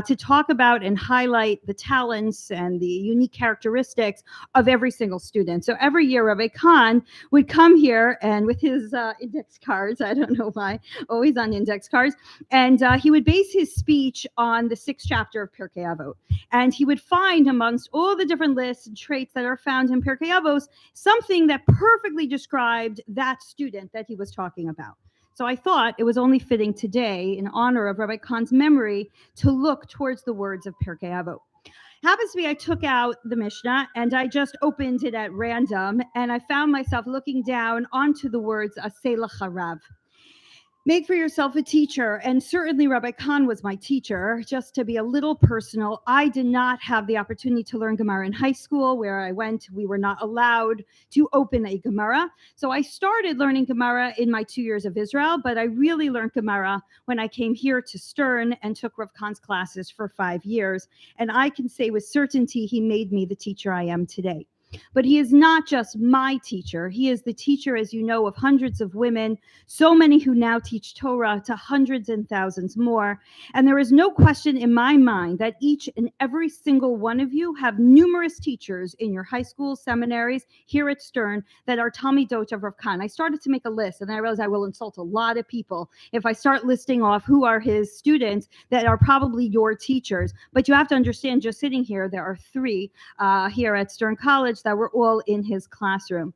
to talk about and highlight the talents and the unique characteristics of every single student. So every year, Rabbi Kahn would come here and with his index cards, I don't know why, always on index cards, and he would base his speech on the 6th chapter of Pirkei Avot. And he would find amongst all the different lists and traits that are found in Pirkei Avos something that perfectly described that student that he was talking about. So I thought it was only fitting today, in honor of Rabbi Kahn's memory, to look towards the words of Pirkei Avot. Happens to be I took out the Mishnah and I just opened it at random, and I found myself looking down onto the words Aseh Harav. Make for yourself a teacher. And certainly Rabbi Kahn was my teacher. Just to be a little personal, I did not have the opportunity to learn Gemara in high school. Where I went, we were not allowed to open a Gemara. So I started learning Gemara in my 2 years of Israel, but I really learned Gemara when I came here to Stern and took Rav Kahn's classes for 5 years. And I can say with certainty he made me the teacher I am today. But he is not just my teacher. He is the teacher, as you know, of hundreds of women, so many who now teach Torah to hundreds and thousands more. And there is no question in my mind that each and every single one of you have numerous teachers in your high school, seminaries, here at Stern, that are Talmidot of Rav Kahn. I started to make a list, and I realized I will insult a lot of people if I start listing off who are his students that are probably your teachers. But you have to understand, just sitting here, there are three here at Stern College that were all in his classroom.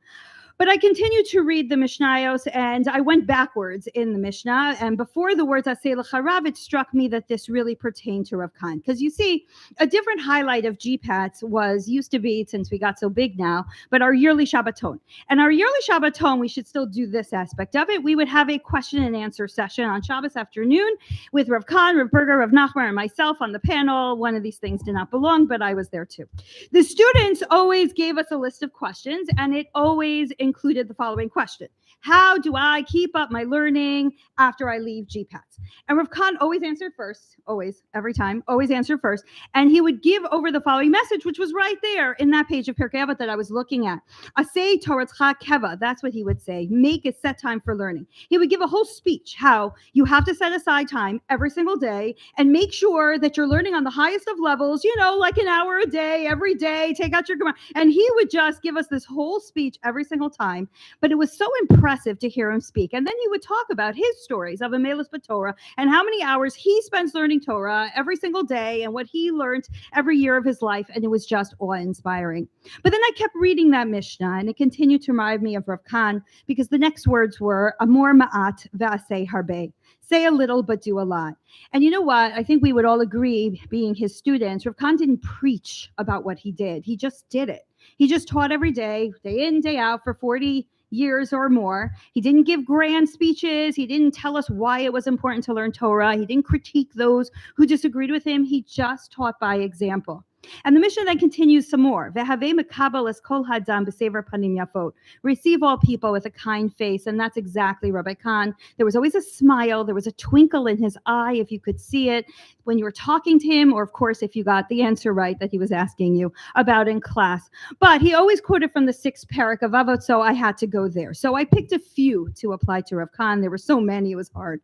But I continued to read the Mishnayos, and I went backwards in the Mishnah. And before the words Aseh l'charav, it struck me that this really pertained to Rav Kahn. Because you see, a different highlight of GPATs used to be, since we got so big now, but our yearly Shabbaton. And our yearly Shabbaton, we should still do this aspect of it. We would have a question and answer session on Shabbos afternoon with Rav Kahn, Rav Berger, Rav Nachman, and myself on the panel. One of these things did not belong, but I was there too. The students always gave us a list of questions, and it always included the following question: how do I keep up my learning after I leave GPATs? And Rav Kahn always answered first, always, every time, always answered first. And he would give over the following message, which was right there in that page of Pirkei Avot that I was looking at. Aseh Toratcha Keva, that's what he would say. Make a set time for learning. He would give a whole speech how you have to set aside time every single day and make sure that you're learning on the highest of levels, like an hour a day, every day, take out your Gemara. And he would just give us this whole speech every single time. But it was so impressive to hear him speak. And then he would talk about his stories of Amelis B'Torah and how many hours he spends learning Torah every single day and what he learned every year of his life. And it was just awe-inspiring. But then I kept reading that Mishnah, and it continued to remind me of Rav Kahn, because the next words were Amor Ma'at V'aseh Harbe. Say a little, but do a lot. And you know what? I think we would all agree, being his students, Rav Kahn didn't preach about what he did. He just did it. He just taught every day in, day out for 40 years or more. He didn't give grand speeches. He didn't tell us why it was important to learn Torah. He didn't critique those who disagreed with him. He just taught by example. And the Mishnah then continues some more. Ve'havei mekabel es kol hadam b'sever panim yafot. Receive all people with a kind face. And that's exactly Rabbi Kahn. There was always a smile. There was a twinkle in his eye, if you could see it, when you were talking to him, or of course, if you got the answer right that he was asking you about in class. But he always quoted from the 6th parak of Avot, so I had to go there. So I picked a few to apply to Rav Kahn. There were so many, it was hard.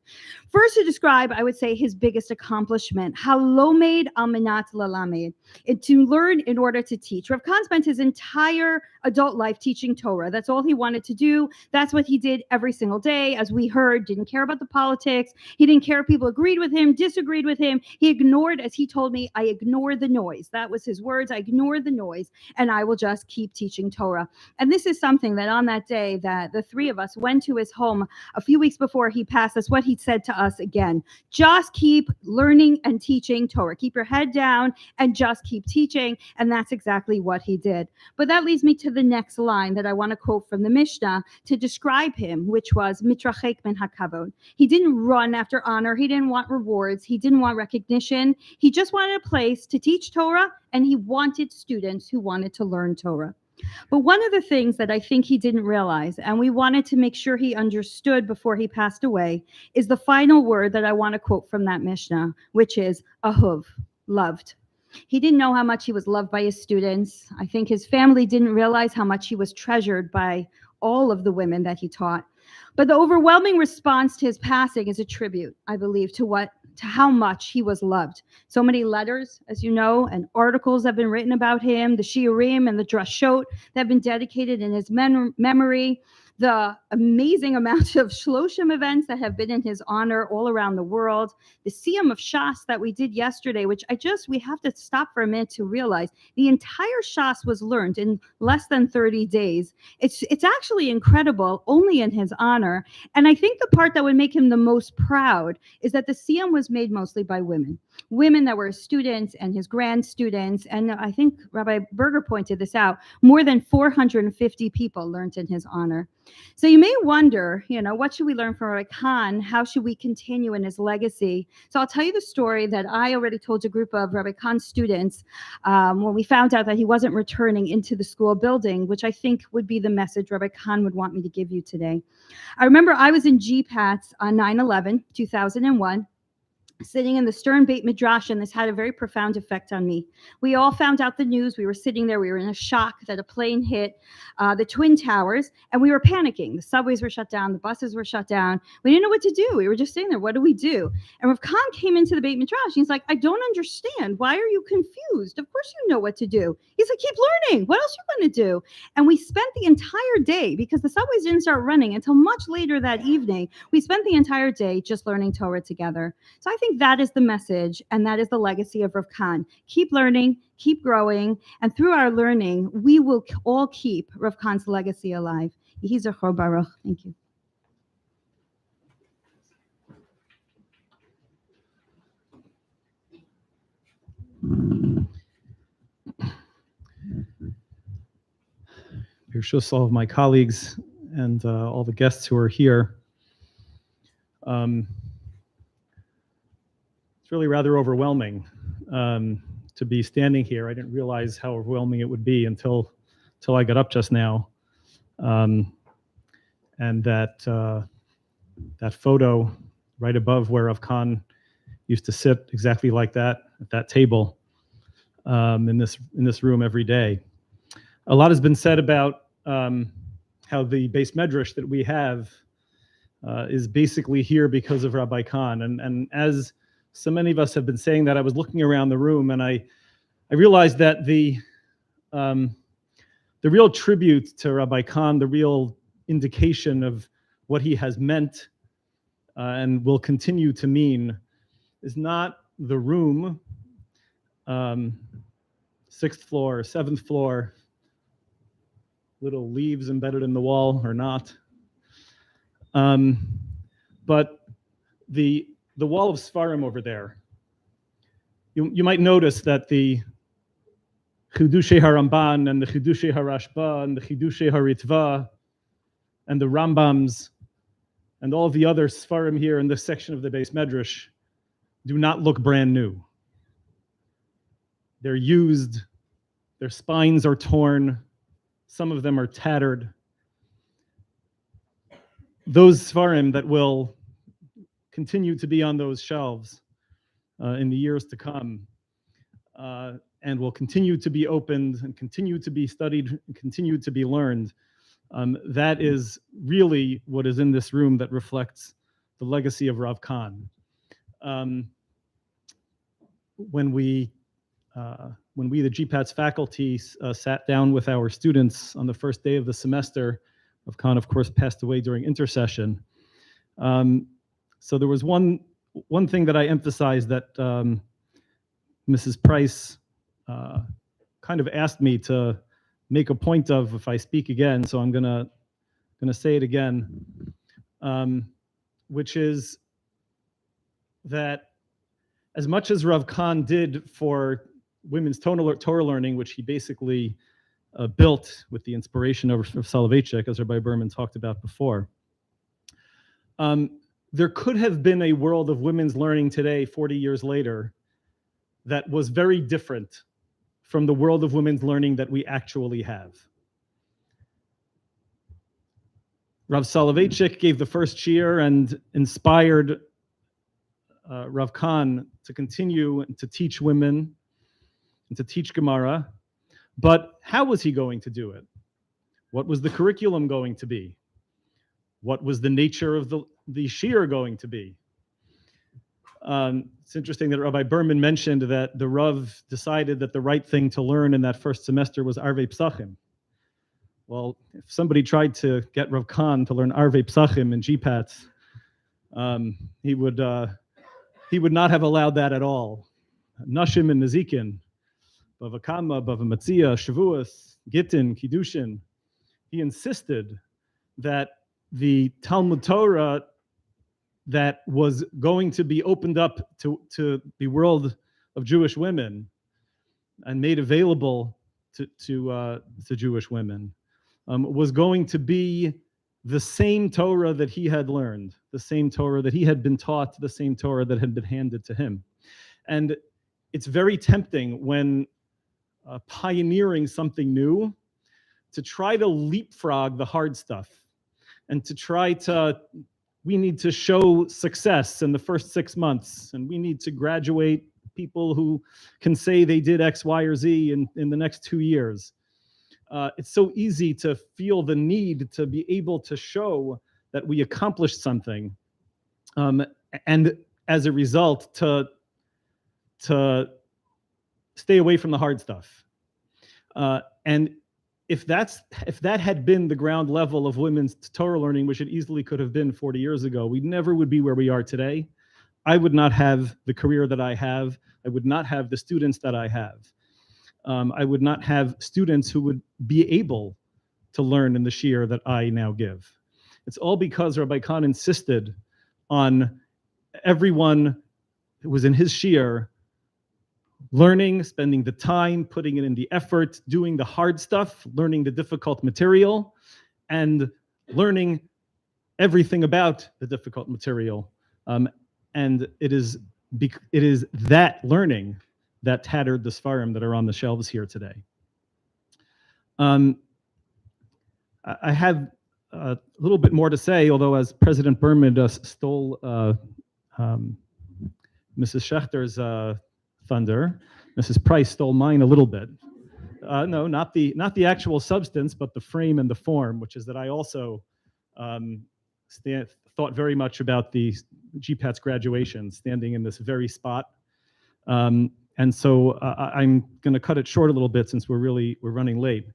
First, to describe, I would say, his biggest accomplishment, halomed al menat lalamed. To learn in order to teach. Rav Kahn spent his entire adult life teaching Torah. That's all he wanted to do. That's what he did every single day. As we heard, didn't care about the politics. He didn't care if people agreed with him, disagreed with him. He ignored, as he told me, I ignore the noise. That was his words. I ignore the noise, and I will just keep teaching Torah. And this is something that on that day that the three of us went to his home a few weeks before he passed us, what he said to us again: just keep learning and teaching Torah. Keep your head down and just keep teaching. And that's exactly what he did. But that leads me to the next line that I want to quote from the Mishnah to describe him, which was mitrachek min hakavod. He didn't run after honor. He didn't want rewards. He didn't want recognition. He just wanted a place to teach Torah, and he wanted students who wanted to learn Torah. But one of the things that I think he didn't realize, and we wanted to make sure he understood before he passed away, is the final word that I want to quote from that Mishnah, which is ahuv, loved. He didn't know how much he was loved by his students. I think his family didn't realize how much he was treasured by all of the women that he taught. But the overwhelming response to his passing is a tribute, I believe, to how much he was loved. So many letters, as you know, and articles have been written about him, the shiurim and the drashot that have been dedicated in his memory, the amazing amount of shloshim events that have been in his honor all around the world, the siyum of Shas that we did yesterday, which we have to stop for a minute to realize the entire Shas was learned in less than 30 days. It's actually incredible, only in his honor. And I think the part that would make him the most proud is that the siyum was made mostly by women that were his students and his grand students. And I think Rabbi Berger pointed this out, more than 450 people learned in his honor. So you may wonder, what should we learn from Rabbi Kahn? How should we continue in his legacy? So I'll tell you the story that I already told a group of Rabbi Kahn's students when we found out that he wasn't returning into the school building, which I think would be the message Rabbi Kahn would want me to give you today. I remember I was in GPATS on 9/11, 2001. sitting in the Stern Beit Midrash, and this had a very profound effect on me. We all found out the news. We were sitting there. We were in a shock that a plane hit the Twin Towers, and we were panicking. The subways were shut down. The buses were shut down. We didn't know what to do. We were just sitting there. What do we do? And Rav Kahn came into the Beit Midrash. He's like, I don't understand. Why are you confused? Of course you know what to do. He's like, keep learning. What else are you going to do? And we spent the entire day, because the subways didn't start running until much later that evening. We spent the entire day just learning Torah together. So I think that is the message, and that is the legacy of Rav Kahn. Keep learning, keep growing, and through our learning, we will all keep Rav Kahn's legacy alive. Yehi Zechor Baruch. Thank you. Birshus, all of my colleagues and all the guests who are here. It's really rather overwhelming to be standing here. I didn't realize how overwhelming it would be until I got up just now. And that photo right above where Rav Kahn used to sit exactly like that at that table in this room every day. A lot has been said about how the base medrash that we have is basically here because of Rabbi Kahn. And as so many of us have been saying that, I was looking around the room and I realized that the real tribute to Rabbi Kahn, the real indication of what he has meant and will continue to mean, is not the room, 6th floor, 7th floor, little leaves embedded in the wall or not, but the wall of Sfarim over there. You might notice that the Chidushei HaRamban and the Chidushei HaRashba and the Chidushei HaRitva and the Rambams and all the other Sfarim here in this section of the Beis Medrash do not look brand new. They're used, their spines are torn, some of them are tattered. Those Sfarim that will continue to be on those shelves in the years to come and will continue to be opened and continue to be studied and continue to be learned. That is really what is in this room that reflects the legacy of Rav Kahn. When we, the GPATS faculty, sat down with our students on the first day of the semester, Rav Kahn, of course, passed away during intercession. So there was one thing that I emphasized that Mrs. Price kind of asked me to make a point of if I speak again, so I'm gonna say it again, which is that as much as Rav Kahn did for women's Torah learning, which he basically built with the inspiration of Soloveitchik, as Rabbi Berman talked about before, there could have been a world of women's learning today, 40 years later, that was very different from the world of women's learning that we actually have. Rav Soloveitchik gave the first shiur and inspired Rav Kahn to continue to teach women and to teach Gemara. But how was he going to do it? What was the curriculum going to be? What was the nature of the shiur going to be? It's interesting that Rabbi Berman mentioned that the Rav decided that the right thing to learn in that first semester was Arvei Psachim. Well, if somebody tried to get Rav Kahn to learn Arvei Psachim in GPATS, he would not have allowed that at all. Nashim and Nezikin, Bava Kama, Bava Matzia, Shavuos, Gittin, Kiddushin. He insisted that the Talmud Torah that was going to be opened up to the world of Jewish women and made available to Jewish women was going to be the same Torah that he had learned, the same Torah that he had been taught, the same Torah that had been handed to him. And it's very tempting when pioneering something new to try to leapfrog the hard stuff and to try to we need to show success in the first 6 months, and we need to graduate people who can say they did X, Y, or Z in the next 2 years. It's so easy to feel the need to be able to show that we accomplished something, and as a result, to stay away from the hard stuff. And if that had been the ground level of women's Torah learning, which it easily could have been 40 years ago, we never would be where we are today. I would not have the career that I have. I would not have the students that I have. I would not have students who would be able to learn in the shiur that I now give. It's all because Rabbi Kahn insisted on everyone who was in his shiur learning, spending the time, putting it in the effort, doing the hard stuff, learning the difficult material, and learning everything about the difficult material. And it is that learning that tattered the Sfarim that are on the shelves here today. I have a little bit more to say, although as President Berman stole Mrs. Schechter's thunder, Mrs. Price stole mine a little bit. No, not the actual substance, but the frame and the form, which is that I also thought very much about the GPAT's graduation, standing in this very spot. And so I'm going to cut it short a little bit since we're running late.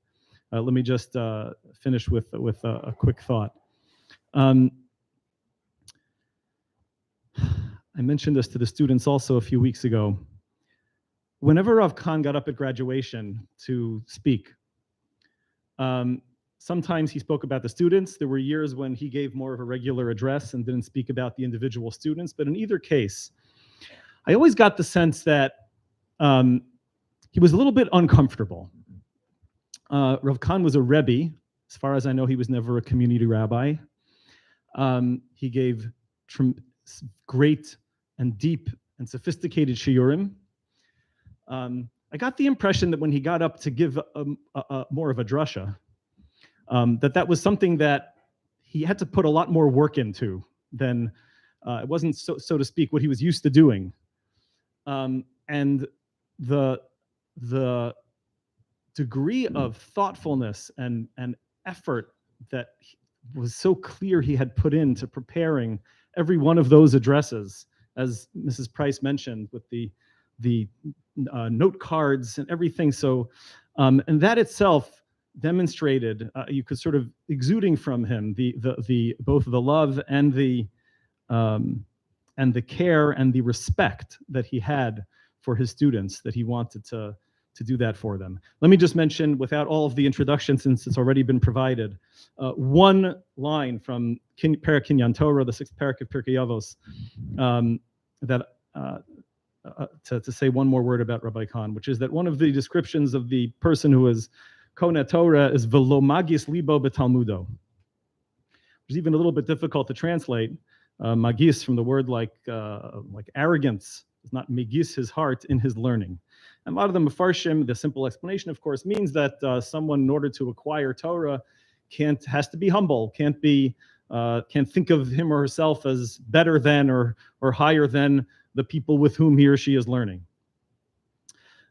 Let me just finish with a quick thought. I mentioned this to the students also a few weeks ago. Whenever Rav Kahn got up at graduation to speak, sometimes he spoke about the students. There were years when he gave more of a regular address and didn't speak about the individual students. But in either case, I always got the sense that he was a little bit uncomfortable. Rav Kahn was a Rebbe. As far as I know, he was never a community rabbi. He gave great and deep and sophisticated shiurim. I got the impression that when he got up to give more of a drasha, that was something that he had to put a lot more work into than it wasn't, so to speak, what he was used to doing. And the degree of thoughtfulness and effort that was so clear he had put into preparing every one of those addresses, as Mrs. Price mentioned, with the note cards and everything. So, and that itself demonstrated, you could sort of exuding from him both the love and the care and the respect that he had for his students, that he wanted to do that for them. Let me just mention, without all of the introduction, since it's already been provided, one line from Perek Kinyan Torah, the 6th Perek of Pirkei Avos, to say one more word about Rabbi Kahn, which is that one of the descriptions of the person who is Konet Torah is velo magis libo betalmudo, which is even a little bit difficult to translate. Magis, from the word like arrogance, does not megis his heart in his learning. And a lot of the Mefarshim, the simple explanation, of course, means that someone, in order to acquire Torah, has to be humble, can't think of him or herself as better than or higher than the people with whom he or she is learning.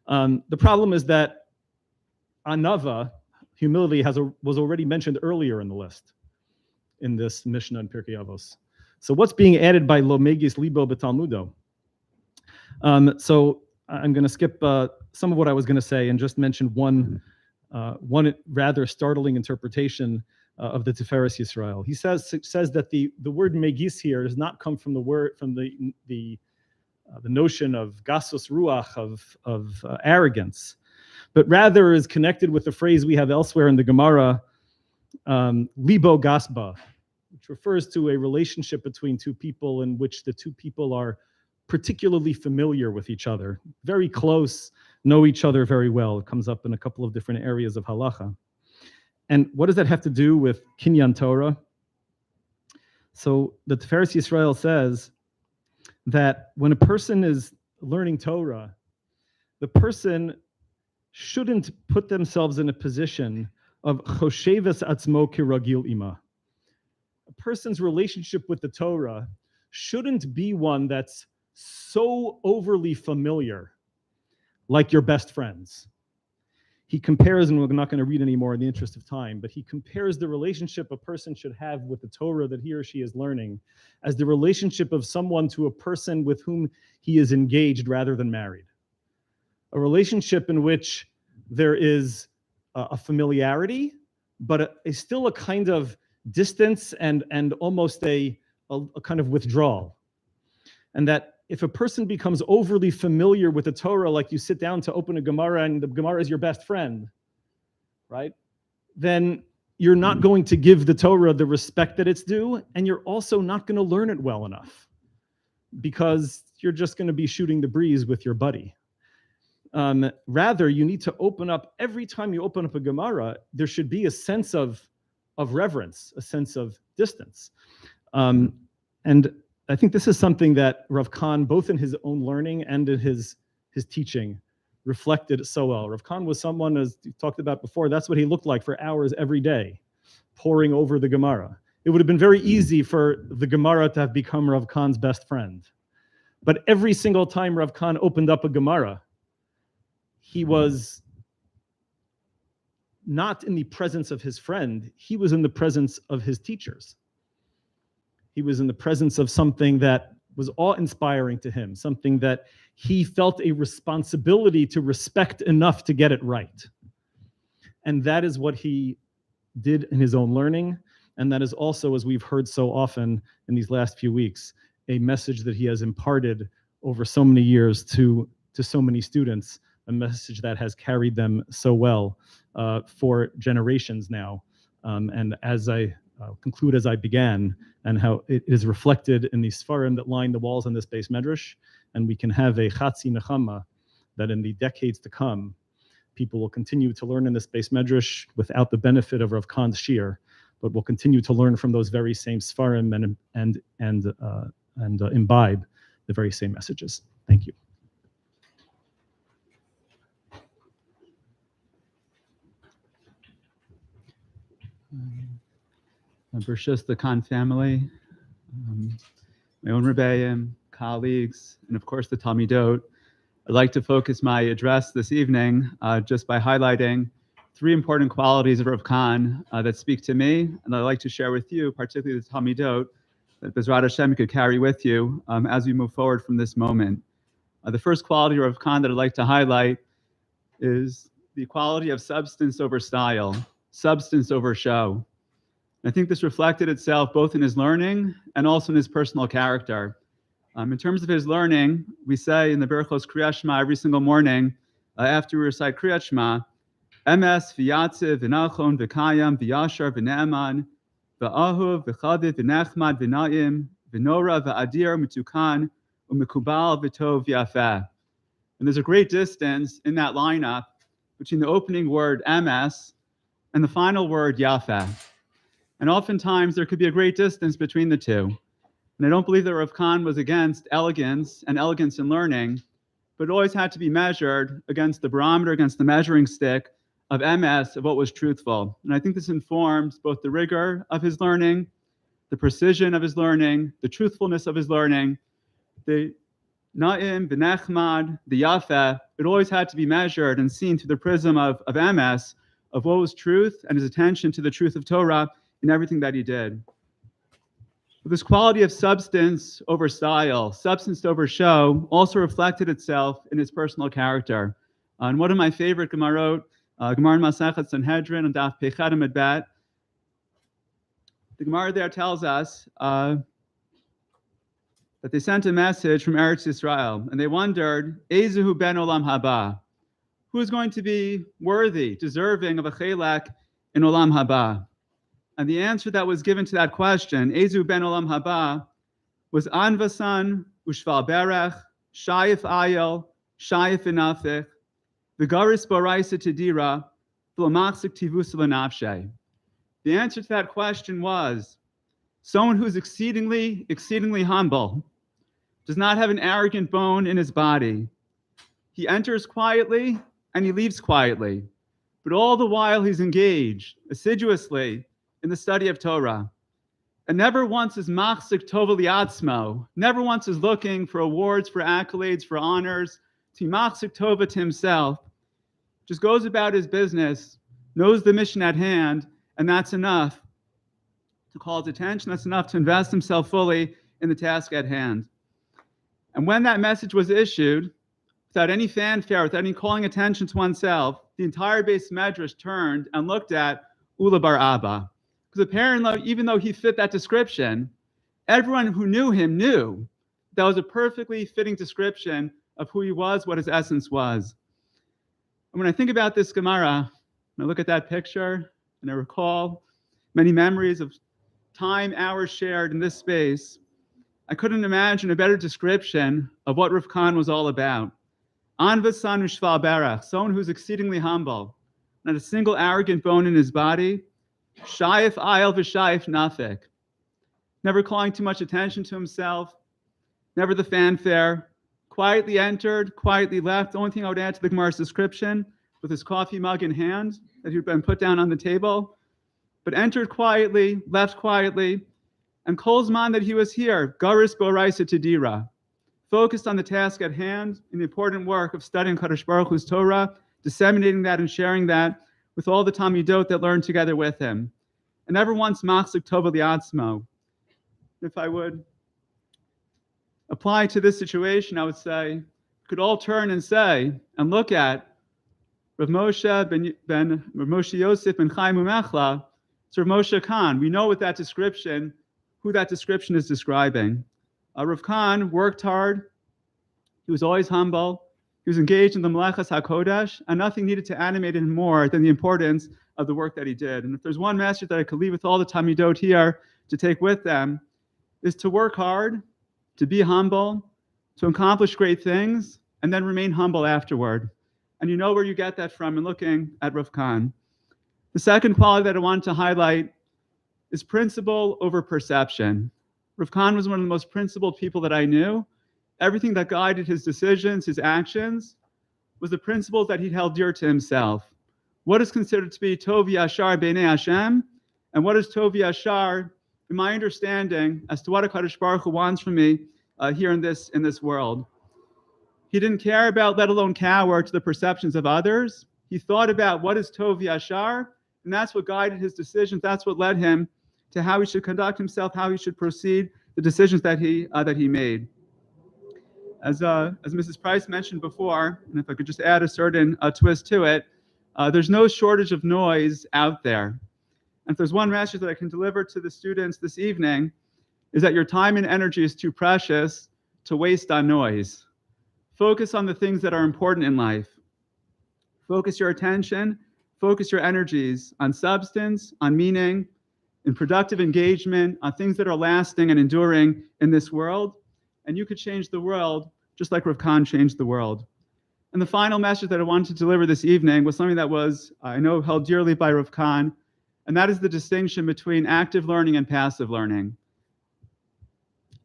The problem is that anava, humility, was already mentioned earlier in the list, in this Mishnah in Pirkei Avos. So what's being added by lo megis libo betalmudo? So I'm going to skip some of what I was going to say and just mention one rather startling interpretation of the Tiferes Yisrael. He says that the word megis here does not come from the notion of gasos ruach, of arrogance, but rather is connected with the phrase we have elsewhere in the Gemara, libo gasba, which refers to a relationship between two people in which the two people are particularly familiar with each other, very close, know each other very well. It comes up in a couple of different areas of halacha. And what does that have to do with Kinyan Torah? So the Tiferes Yisrael says that when a person is learning Torah, the person shouldn't put themselves in a position of chosheves atzmo kiragil ima. A person's relationship with the Torah shouldn't be one that's so overly familiar, like your best friends. He compares, and we're not going to read anymore in the interest of time, but he compares the relationship a person should have with the Torah that he or she is learning as the relationship of someone to a person with whom he is engaged rather than married. A relationship in which there is a familiarity, but still a kind of distance and almost a kind of withdrawal. And that if a person becomes overly familiar with the Torah, like you sit down to open a Gemara and the Gemara is your best friend, right? Then you're not going to give the Torah the respect that it's due, and you're also not going to learn it well enough because you're just going to be shooting the breeze with your buddy. Rather, you need to open up, every time you open up a Gemara, there should be a sense of reverence, a sense of distance. And I think this is something that Rav Kahn, both in his own learning and in his teaching, reflected so well. Rav Kahn was someone, as we talked about before, that's what he looked like for hours every day, poring over the Gemara. It would have been very easy for the Gemara to have become Rav Kahn's best friend. But every single time Rav Kahn opened up a Gemara, he was not in the presence of his friend, he was in the presence of his teachers. He was in the presence of something that was awe-inspiring to him, something that he felt a responsibility to respect enough to get it right. And that is what he did in his own learning. And that is also, as we've heard so often in these last few weeks, a message that he has imparted over so many years to so many students, a message that has carried them so well for generations now. And as I conclude as I began, and how it is reflected in the Sfarim that line the walls on this base medrash, and we can have a Chatzi Nechama that in the decades to come, people will continue to learn in this base medrash without the benefit of Rav Kahn's shir, but will continue to learn from those very same Sfarim and imbibe the very same messages. Thank you. Bershus, the Kahn family, my own Rebbe, colleagues, and of course the Talmidot. I'd like to focus my address this evening just by highlighting three important qualities of Rav Kahn that speak to me, and I'd like to share with you, particularly the Talmidot, that Bezrat Hashem could carry with you as we move forward from this moment. The first quality of Rav Kahn that I'd like to highlight is the quality of substance over style, substance over show. I think this reflected itself both in his learning and also in his personal character. In terms of his learning, we say in the Berachos Kriyat Shema every single morning after we recite Kriyat Shema, Emes v'yatziv v'nachon v'kayam v'yashar v'ne'eman v'ahuv v'chadiv v'nechmad v'na'im v'nora v'adir mitukan u'mekubal v'tov v'yafeh. And there's a great distance in that lineup between the opening word Emes and the final word Yafeh. And oftentimes there could be a great distance between the two. And I don't believe that Rav Kahn was against elegance and elegance in learning, but it always had to be measured against the barometer, against the measuring stick of MS, of what was truthful. And I think this informs both the rigor of his learning, the precision of his learning, the truthfulness of his learning, the Na'im, the Nechmad, the Yafeh. It always had to be measured and seen through the prism of MS, of what was truth and his attention to the truth of Torah in everything that he did. But this quality of substance over style, substance over show, also reflected itself in his personal character. And one of my favorite Gemarot, Gemara in Masechet Sanhedrin and Daf Pei Chad Amud Bet, the Gemara there tells us that they sent a message from Eretz Yisrael, and they wondered, Ezehu ben Olam Haba, who is going to be worthy, deserving of a chelek in Olam Haba? And the answer that was given to that question, Ezu ben Olam Haba, was Anvasan, Ushval Berech, Shayif Ayel, Shayif Inafich, V'garis Boraisa Tedira, V'lamachzik Tivus V'nafshe. The answer to that question was someone who's exceedingly, exceedingly humble, does not have an arrogant bone in his body. He enters quietly and he leaves quietly, but all the while he's engaged assiduously in the study of Torah. and never once is machzik tova liatzmo, never once is looking for awards, for accolades, for honors, to machzik tova to himself, just goes about his business, knows the mission at hand, and that's enough to call his attention, that's enough to invest himself fully in the task at hand. And when that message was issued, without any fanfare, without any calling attention to oneself, the entire Beis Medrash turned and looked at Ula bar Abba. Because apparently, even though he fit that description, everyone who knew him knew that was a perfectly fitting description of who he was, what his essence was. And when I think about this Gemara, and I look at that picture, and I recall many memories of time, hours shared in this space, I couldn't imagine a better description of what Rav Kahn was all about. Anvasan u'shval berach, someone who's exceedingly humble, not a single arrogant bone in his body, shayif ayel v'shayif nafik, never calling too much attention to himself, never the fanfare, quietly entered, quietly left. The only thing I would add to the Gemara's description, with his coffee mug in hand that had been put down on the table, but entered quietly, left quietly, and Kol Zman that he was here, garis bo'raisa tedira, focused on the task at hand in the important work of studying Kadosh Baruch Hu's Torah, disseminating that and sharing that with all the Talmidot that learned together with him. And never once machzik tova liatzmo. If I would apply to this situation, I would say, could all turn and say, and look at Rav Moshe Rav Moshe Yosef ben Chaim Umechla, Rav Moshe Kahn. We know with that description, who that description is describing. Rav Kahn worked hard. He was always humble. He was engaged in the Melechas HaKodesh, and nothing needed to animate him more than the importance of the work that he did. And if there's one message that I could leave with all the Talmidot here to take with them, is to work hard, to be humble, to accomplish great things, and then remain humble afterward. And you know where you get that from in looking at Rav Kahn. The second quality that I wanted to highlight is principle over perception. Rav Kahn was one of the most principled people that I knew. Everything that guided his decisions, his actions, was the principles that he held dear to himself. What is considered to be Tov Yashar B'nei Hashem, and what is Tov Yashar, in my understanding, as to what HaKadosh Baruch Hu wants from me here in this world. He didn't care about, let alone cower to the perceptions of others. He thought about what is Tov Yashar, and that's what guided his decisions. That's what led him to how he should conduct himself, how he should proceed, the decisions that he made. As Mrs. Price mentioned before, and if I could just add a certain twist to it, there's no shortage of noise out there. And if there's one message that I can deliver to the students this evening, is that your time and energy is too precious to waste on noise. Focus on the things that are important in life. Focus your attention, focus your energies on substance, on meaning, in productive engagement, on things that are lasting and enduring in this world. And you could change the world just like Rav Kahn changed the world. And the final message that I wanted to deliver this evening was something that was, I know, held dearly by Rav Kahn, and that is the distinction between active learning and passive learning.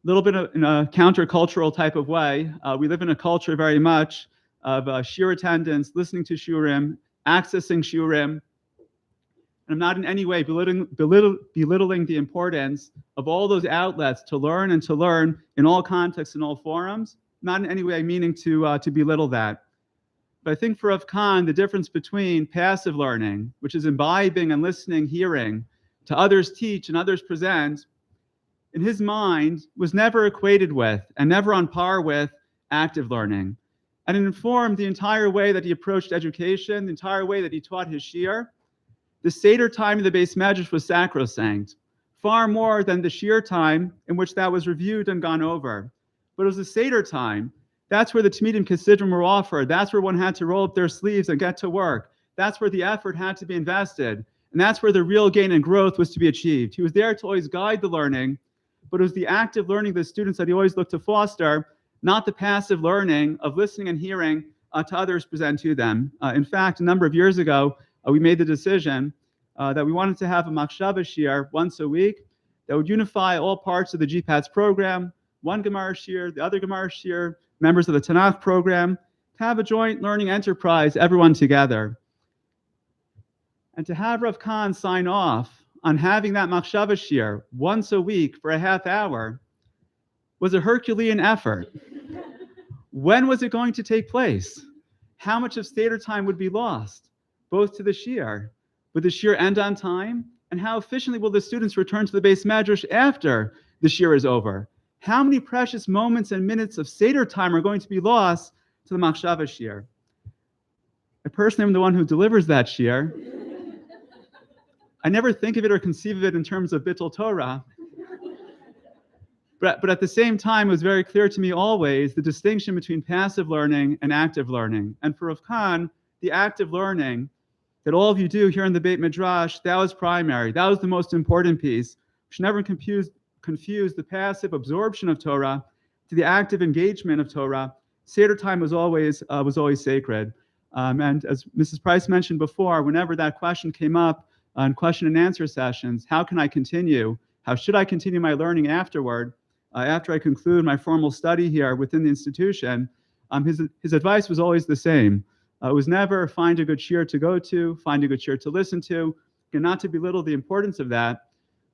A little bit in a countercultural type of way, we live in a culture very much of shiur attendance, listening to shiurim, accessing shiurim. And I'm not in any way belittling the importance of all those outlets to learn and to learn in all contexts and all forums. Not in any way meaning to belittle that. But I think for Rav Kahn, the difference between passive learning, which is imbibing and listening, hearing, to others teach and others present, in his mind was never equated with and never on par with active learning. And it informed the entire way that he approached education, the entire way that he taught his shiur. The Seder time of the Beis Medrash was sacrosanct, far more than the shiur time in which that was reviewed and gone over. But it was the Seder time. That's where the Tamidim Kesidrim were offered. That's where one had to roll up their sleeves and get to work. That's where the effort had to be invested. And that's where the real gain and growth was to be achieved. He was there to always guide the learning, but it was the active learning of the students that he always looked to foster, not the passive learning of listening and hearing to others present to them. In fact, a number of years ago, we made the decision that we wanted to have a machshava shiur once a week that would unify all parts of the GPATS program, one Gemara shiur, the other Gemara shiur, members of the Tanakh program, to have a joint learning enterprise, everyone together. And to have Rav Kahn sign off on having that machshava shiur once a week for a half hour was a Herculean effort. When was it going to take place? How much of Seder time would be lost, both to the shiur? Would the shiur end on time? And how efficiently will the students return to the Beis Medrash after the shiur is over? How many precious moments and minutes of Seder time are going to be lost to the machshava shiur? I personally am the one who delivers that shiur. I never think of it or conceive of it in terms of bittul Torah. But at the same time, it was very clear to me always the distinction between passive learning and active learning. And for Rav Kahn, the active learning that all of you do here in the Beit Midrash, that was primary. That was the most important piece. We should never confuse the passive absorption of Torah to the active engagement of Torah. Seder time was always sacred. And as Mrs. Price mentioned before, whenever that question came up on question and answer sessions, how can I continue? How should I continue my learning afterward? After I conclude my formal study here within the institution, his advice was always the same. It was never find a good shiur to go to, find a good shiur to listen to, and not to belittle the importance of that.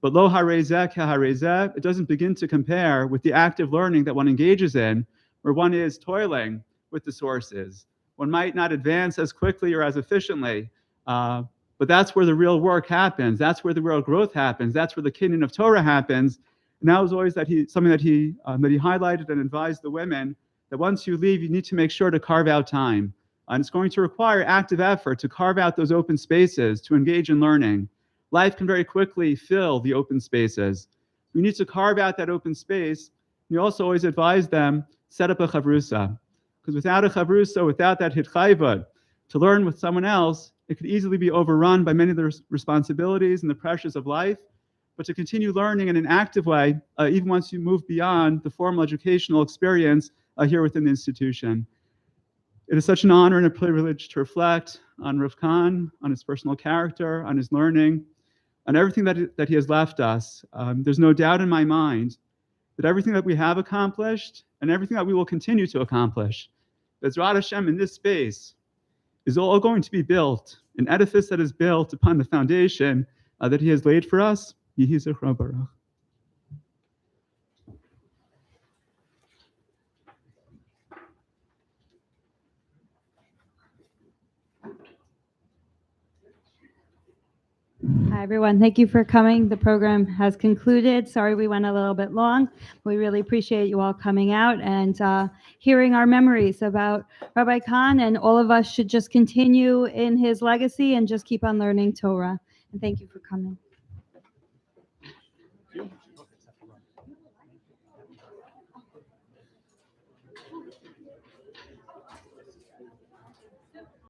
But lo harezeh keharezeh, it doesn't begin to compare with the active learning that one engages in, where one is toiling with the sources. One might not advance as quickly or as efficiently, but that's where the real work happens. That's where the real growth happens. That's where the kinyan of Torah happens. And that was always something that he highlighted and advised the women, that once you leave, you need to make sure to carve out time. And it's going to require active effort to carve out those open spaces, to engage in learning. Life can very quickly fill the open spaces. You need to carve out that open space. You also always advise them, set up a chavrusa. Because without a chavrusa, without that hitchayvut, to learn with someone else, it could easily be overrun by many of the responsibilities and the pressures of life. But to continue learning in an active way, even once you move beyond the formal educational experience here within the institution. It is such an honor and a privilege to reflect on Rav Kahn, on his personal character, on his learning, on everything that he has left us. There's no doubt in my mind that everything that we have accomplished and everything that we will continue to accomplish, Bezrat Hashem in this space, is all going to be built, an edifice that is built upon the foundation that he has laid for us. Yehi Zichron Baruch. Hi, everyone. Thank you for coming. The program has concluded. Sorry we went a little bit long. We really appreciate you all coming out and hearing our memories about Rabbi Kahn, and all of us should just continue in his legacy and just keep on learning Torah. And thank you for coming.